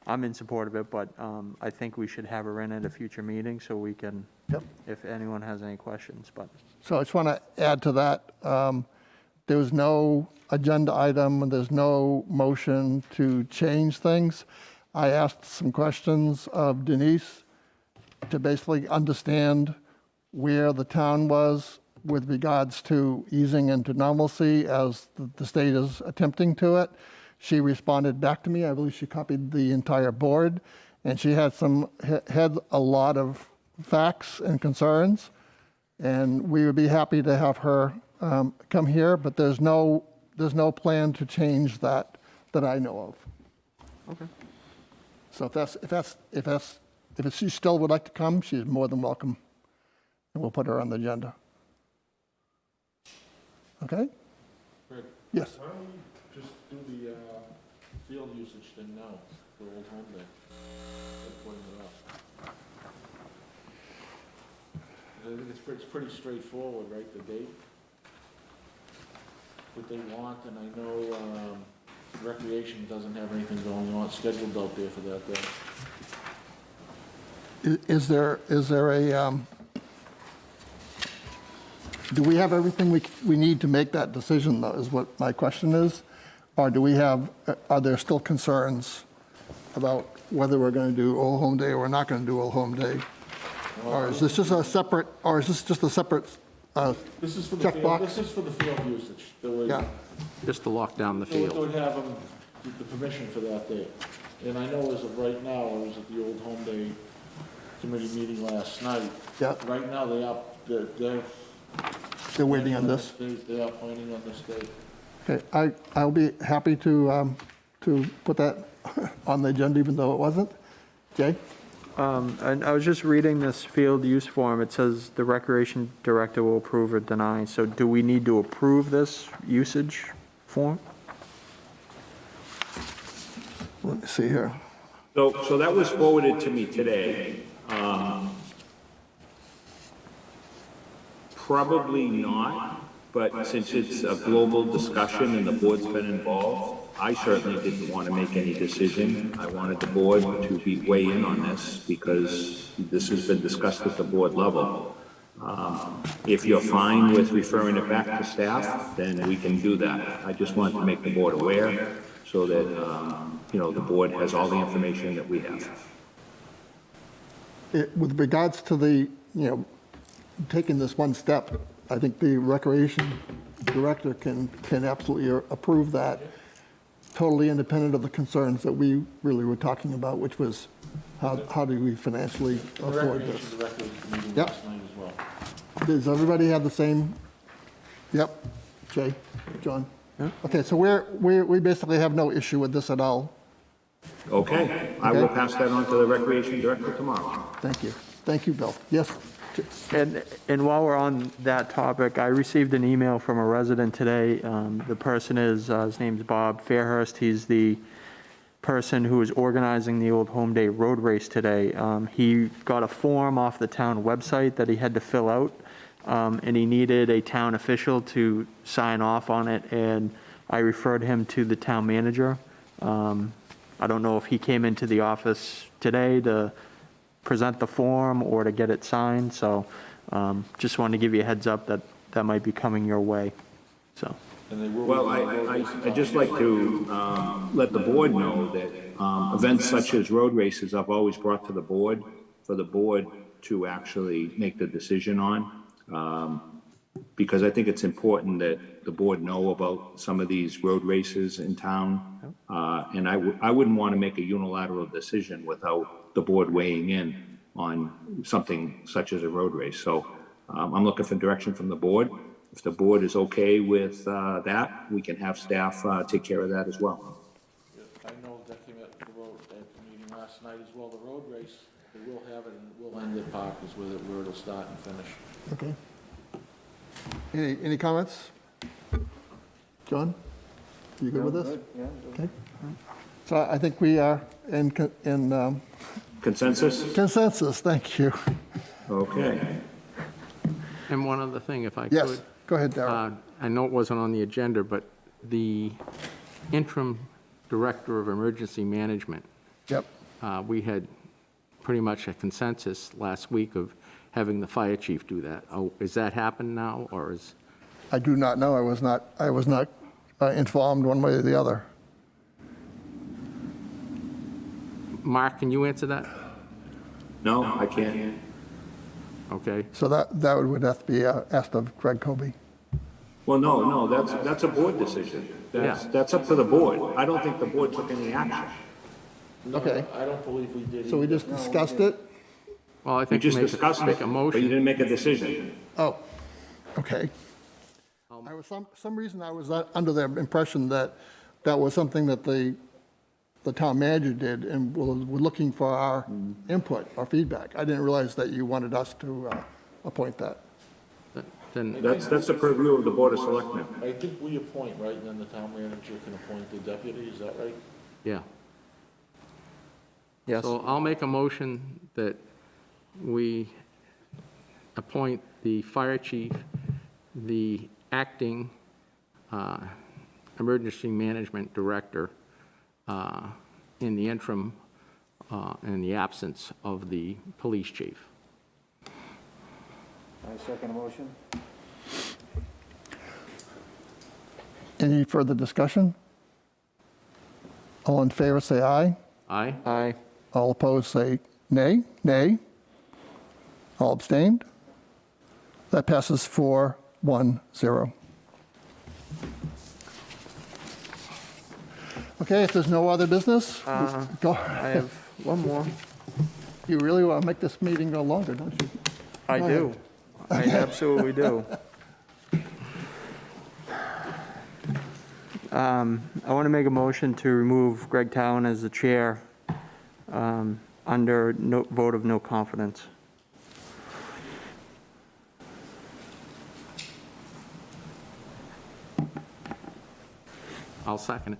I'm in support of it, but I think we should have her in at a future meeting so we can, if anyone has any questions. But So I just want to add to that. There was no agenda item, there's no motion to change things. I asked some questions of Denise to basically understand where the town was with regards to easing into normalcy as the state is attempting to it. She responded back to me. I believe she copied the entire board, and she had a lot of facts and concerns. And we would be happy to have her come here, but there's no plan to change that I know of. Okay. So if she still would like to come, she's more than welcome, and we'll put her on the agenda. Okay? Greg, Yes. why don't we just do the field usage thing now for Old Home Day? Like putting it up. I think it's pretty straightforward, right, the date? What they want, and I know Recreation doesn't have anything going on scheduled out there for that day. Is there a, do we have everything we need to make that decision, though, is what my question is? Or are there still concerns about whether we're going to do Old Home Day or we're not going to do Old Home Day? Or is this just a separate This is for the field, checkbox? this is for the field usage. Yeah. Just to lock down the They would field. have them, the permission for that day. And I know as of right now, I was at the Old Home Day committee meeting last night. Yeah. Right now, they're Still waiting on this? They are planning on this day. Okay, I'll be happy to put that on the agenda, even though it wasn't. Jay? And I was just reading this field use form. It says the recreation director will approve or deny. So do we need to approve this usage form? Let me see here. So that was forwarded to me today. Probably not, but since it's a global discussion and the board's been involved, I certainly didn't want to make any decision. I wanted the board to weigh in on this because this has been discussed at the board level. If you're fine with referring it back to staff, then we can do that. I just wanted to make the board aware so that, the board has all the information that we have. With regards to the, taking this one step, I think the recreation director can absolutely approve that, totally independent of the concerns that we really were talking about, which was how do we financially The afford recreation this? director was at the meeting Yep. last night as well. Does everybody have the same? Yep. Jay? John? Okay, so we basically have no issue with this at all. Okay, I will pass that on to the recreation director tomorrow. Thank you. Thank you, Bill. Yes? And while we're on that topic, I received an email from a resident today. The person is, his name's Bob Fairhurst. He's the person who is organizing the Old Home Day road race today. He got a form off the town website that he had to fill out, and he needed a town official to sign off on it, and I referred him to the town manager. I don't know if he came into the office today to present the form or to get it signed, so just wanted to give you a heads up that that might be coming your way, so. And they will. Well, I'd just like to let the board know that events such as road races I've always brought to the board for the board to actually make the decision on. Because I think it's important that the board know about some of these road races in town. And I wouldn't want to make a unilateral decision without the board weighing in on something such as a road race. So I'm looking for direction from the board. If the board is okay with that, we can have staff take care of that as well. I know that came at the meeting last night as well. The road race, they will have it and it will end at Park is where it'll start and finish. Okay. Any comments? John? You good with this? Yeah. Okay. So I think we are in Consensus? consensus, thank you. Okay. And one other thing, if I could. Yes, go ahead, Darrell. I know it wasn't on the agenda, but the interim director of emergency management, Yep. we had pretty much a consensus last week of having the fire chief do that. Oh, is that happened now, or is? I do not know. I was not informed one way or the other. Mark, can you answer that? No, I can't. Okay, So that would have to be asked of Greg Kobe. Well, no, that's a board decision. That's up to the board. I don't think the board took any action. No, Okay. I don't believe we did So we either. just discussed it? well, I We think just make discussed a it, but you motion. didn't make a decision. Oh, okay. I was, some reason I was under the impression that that was something that the town manager did and were looking for our input, our feedback. I didn't realize that you wanted us to appoint that. Then, That's the purview of the Board of Selectmen. I think we appoint, right, and then the town manager can appoint the deputy, is that right? yeah. Yes. So I'll make a motion that we appoint the fire chief, the acting emergency management director in the interim, in the absence of the police chief. I second the motion. Any further discussion? All in favor, say aye. Aye? Aye. All opposed, say nay. Nay. All abstained? That passes 4-1-0. Okay, if there's no other business, go. I have one more. You really want to make this meeting go longer, don't you? I Go do. I absolutely do. I want to make a motion to remove Greg Town as the chair under vote of no confidence. I'll second it.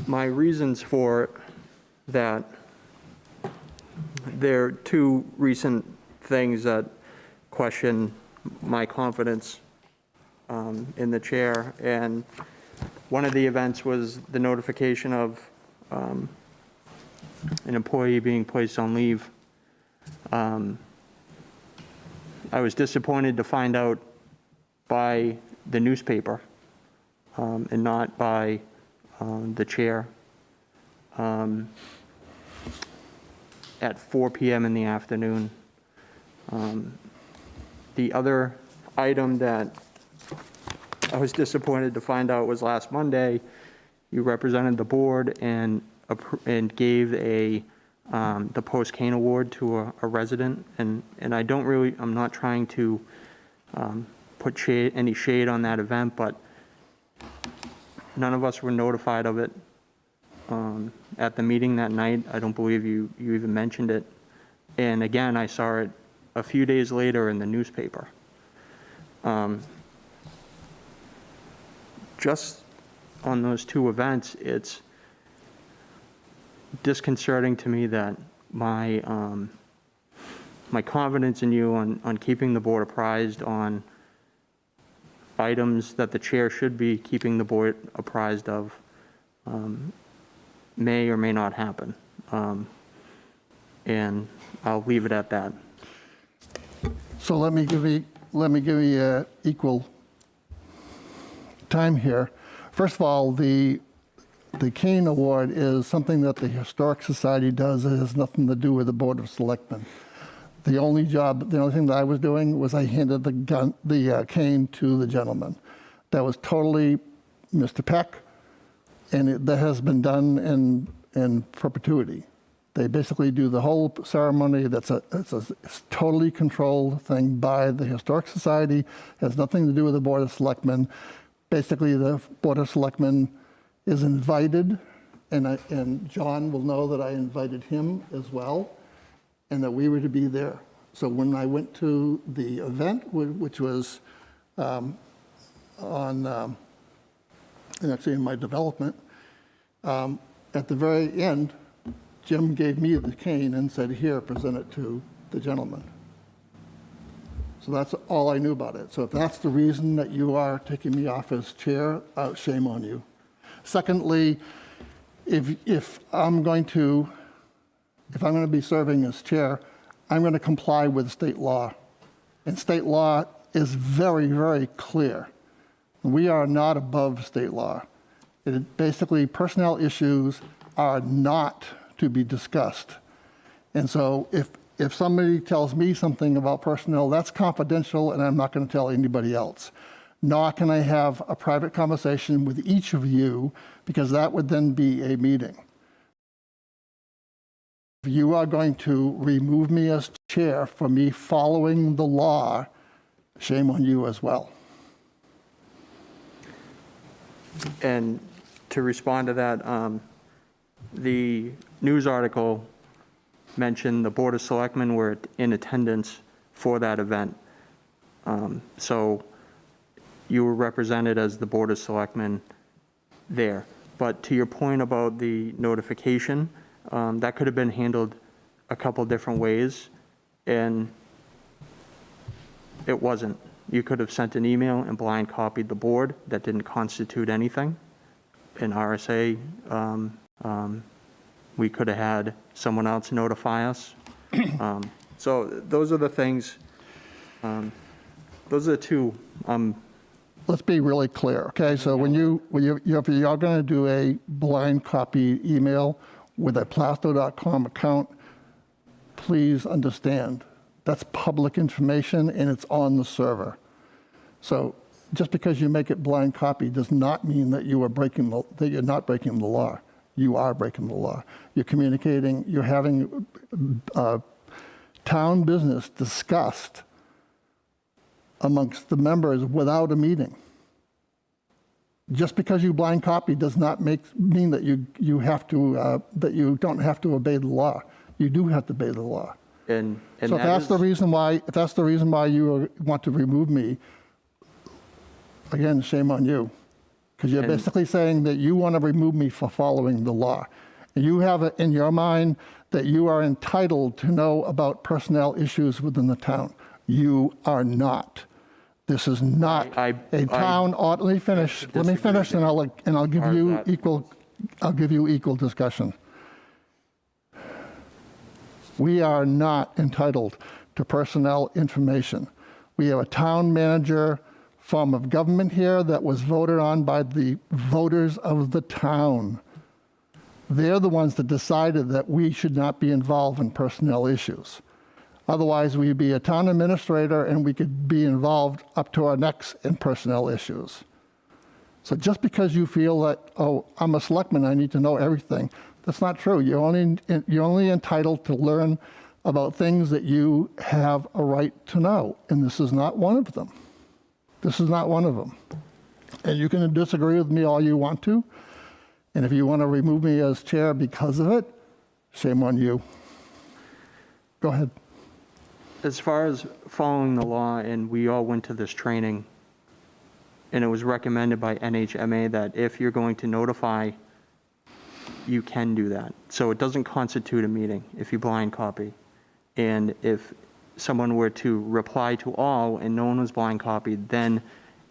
My reasons for that, there are two recent things that question my confidence in the chair, and one of the events was the notification of an employee being placed on leave. I was disappointed to find out by the newspaper and not by the chair at 4 p.m. in the afternoon. The other item that I was disappointed to find out was last Monday, you represented the board and gave the Post Kane Award to a resident, and I don't really, I'm not trying to put any shade on that event, but none of us were notified of it at the meeting that night. I don't believe you even mentioned it. And again, I saw it a few days later in the newspaper. Just on those two events, it's disconcerting to me that my confidence in you on keeping the board apprised on items that the chair should be keeping the board apprised of may or may not happen. And I'll leave it at that. So let me give you equal time here. First of all, the Kane Award is something that the Historic Society does. It has nothing to do with the Board of Selectmen. The only thing that I was doing was I handed the cane to the gentleman. That was totally Mr. Peck, and that has been done in perpetuity. They basically do the whole ceremony. It's a totally controlled thing by the Historic Society. It has nothing to do with the Board of Selectmen. Basically, the Board of Selectmen is invited, and John will know that I invited him as well, and that we were to be there. So when I went to the event, which was actually in my development, at the very end, Jim gave me the cane and said, "Here, present it to the gentleman." So that's all I knew about it. So if that's the reason that you are taking me off as chair, shame on you. Secondly, if I'm going to be serving as chair, I'm going to comply with state law. And state law is very, very clear. We are not above state law. Basically, personnel issues are not to be discussed. And so if somebody tells me something about personnel, that's confidential, and I'm not going to tell anybody else. Nor can I have a private conversation with each of you, because that would then be a meeting. If you are going to remove me as chair for me following the law, shame on you as well. And to respond to that, the news article mentioned the Board of Selectmen were in attendance for that event. So you were represented as the Board of Selectmen there. But to your point about the notification, that could have been handled a couple different ways, and it wasn't. You could have sent an email and blind copied the board. That didn't constitute anything. In RSA, we could have had someone else notify us. So those are the things, those are the two. Let's be really clear, okay? So if you're going to do a blind copy email with a Plaistow.com account, please understand that's public information and it's on the server. So just because you make it blind copy does not mean that you are that you're not breaking the law. You are breaking the law. You're communicating. You're having town business discussed amongst the members without a meeting. Just because you blind copy does not mean that you have to that you don't have to obey the law. You do have to obey the law. And so if that's the reason why you want to remove me, again, shame on you, because you're basically saying that you want to remove me for following the law, and you have it in your mind that you are entitled to know about personnel issues within the town. You are not. This is not a town. Let me finish. Let me finish, and I'll give you equal. I'll give you equal discussion. We are not entitled to personnel information. We have a town manager form of government here that was voted on by the voters of the town. They're the ones that decided that we should not be involved in personnel issues. Otherwise, we'd be a town administrator and we could be involved up to our necks in personnel issues. So just because you feel that, oh, I'm a selectman, I need to know everything, that's not true. You're only entitled to learn about things that you have a right to know, and this is not one of them. This is not one of them. And you can disagree with me all you want to, and if you want to remove me as chair because of it, shame on you. Go ahead. as far as following the law, and we all went to this training, and it was recommended by NHMA that if you're going to notify, you can do that. So it doesn't constitute a meeting if you blind copy. And if someone were to reply to all and no one was blind copied, then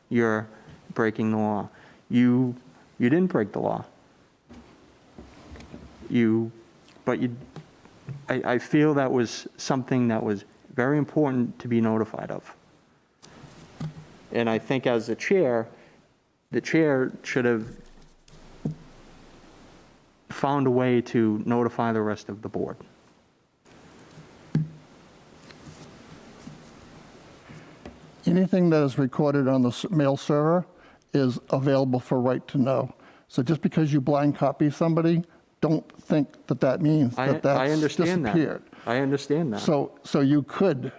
you're breaking the law. You didn't break the law. I feel that was something that was very important to be notified of. And I think as the chair should have found a way to notify the rest of the board. Anything that is recorded on the mail server is available for right to know. So just because you blind copy somebody, don't think that that means that that's disappeared. I understand that. So you could,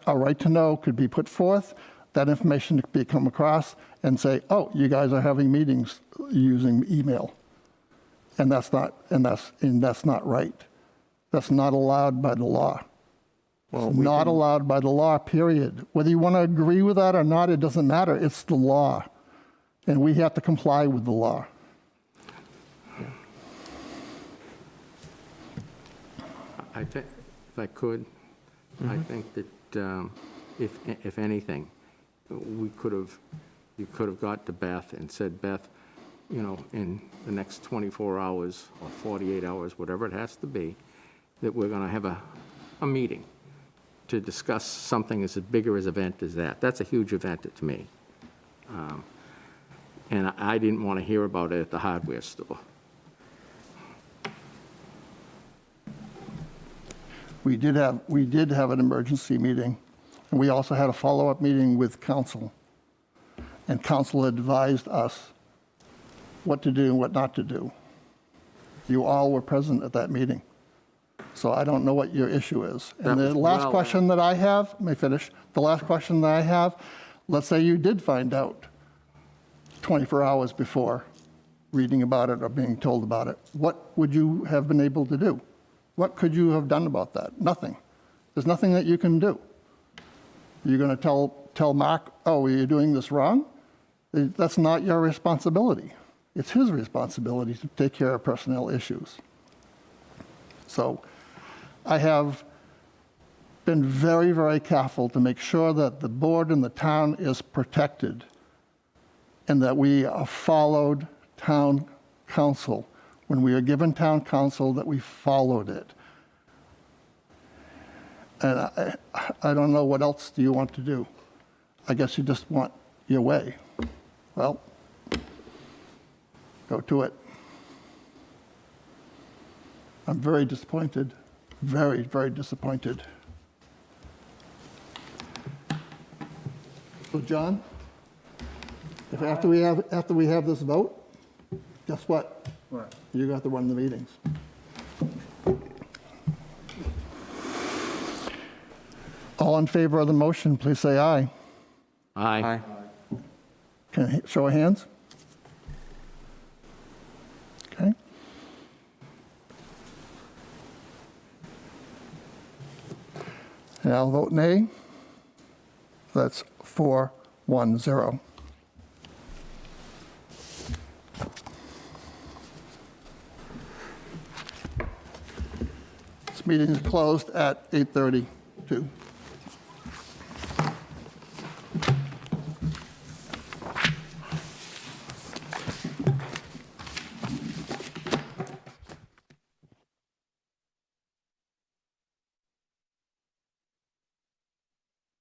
a right to know could be put forth, that information could be come across and say, oh, you guys are having meetings using email. And that's not right. That's not allowed by the law. Well, It's not allowed by the law, period. Whether you want to agree with that or not, it doesn't matter. It's the law. And we have to comply with the law. I think, if I could, I think that if anything, you could have got to Beth and said, Beth, you know, in the next 24 hours or 48 hours, whatever it has to be, that we're going to have a meeting to discuss something as big as event as that. That's a huge event to me. And I didn't want to hear about it at the hardware store. we did have an emergency meeting, and we also had a follow-up meeting with council. And council advised us what to do and what not to do. You all were present at that meeting. So I don't know what your issue is. That And the was last well question that I have, let me finish. The last question that I have, let's say you did find out 24 hours before reading about it or being told about it. What would you have been able to do? What could you have done about that? Nothing. There's nothing that you can do. You're going to tell Mark, oh, you're doing this wrong? That's not your responsibility. It's his responsibility to take care of personnel issues. So I have been very, very careful to make sure that the board and the town is protected and that we are followed town council. When we are given town council, that we followed it. And I don't know what else do you want to do. I guess you just want your way. Well, go to it. I'm very disappointed, very, very disappointed. So John, if after we have this vote, guess what? What? You got to run the meetings. All in favor of the motion, please say aye. Aye. Can I show of hands? Okay. And I'll vote nay. That's 4-1-0. This meeting is closed at 8:32.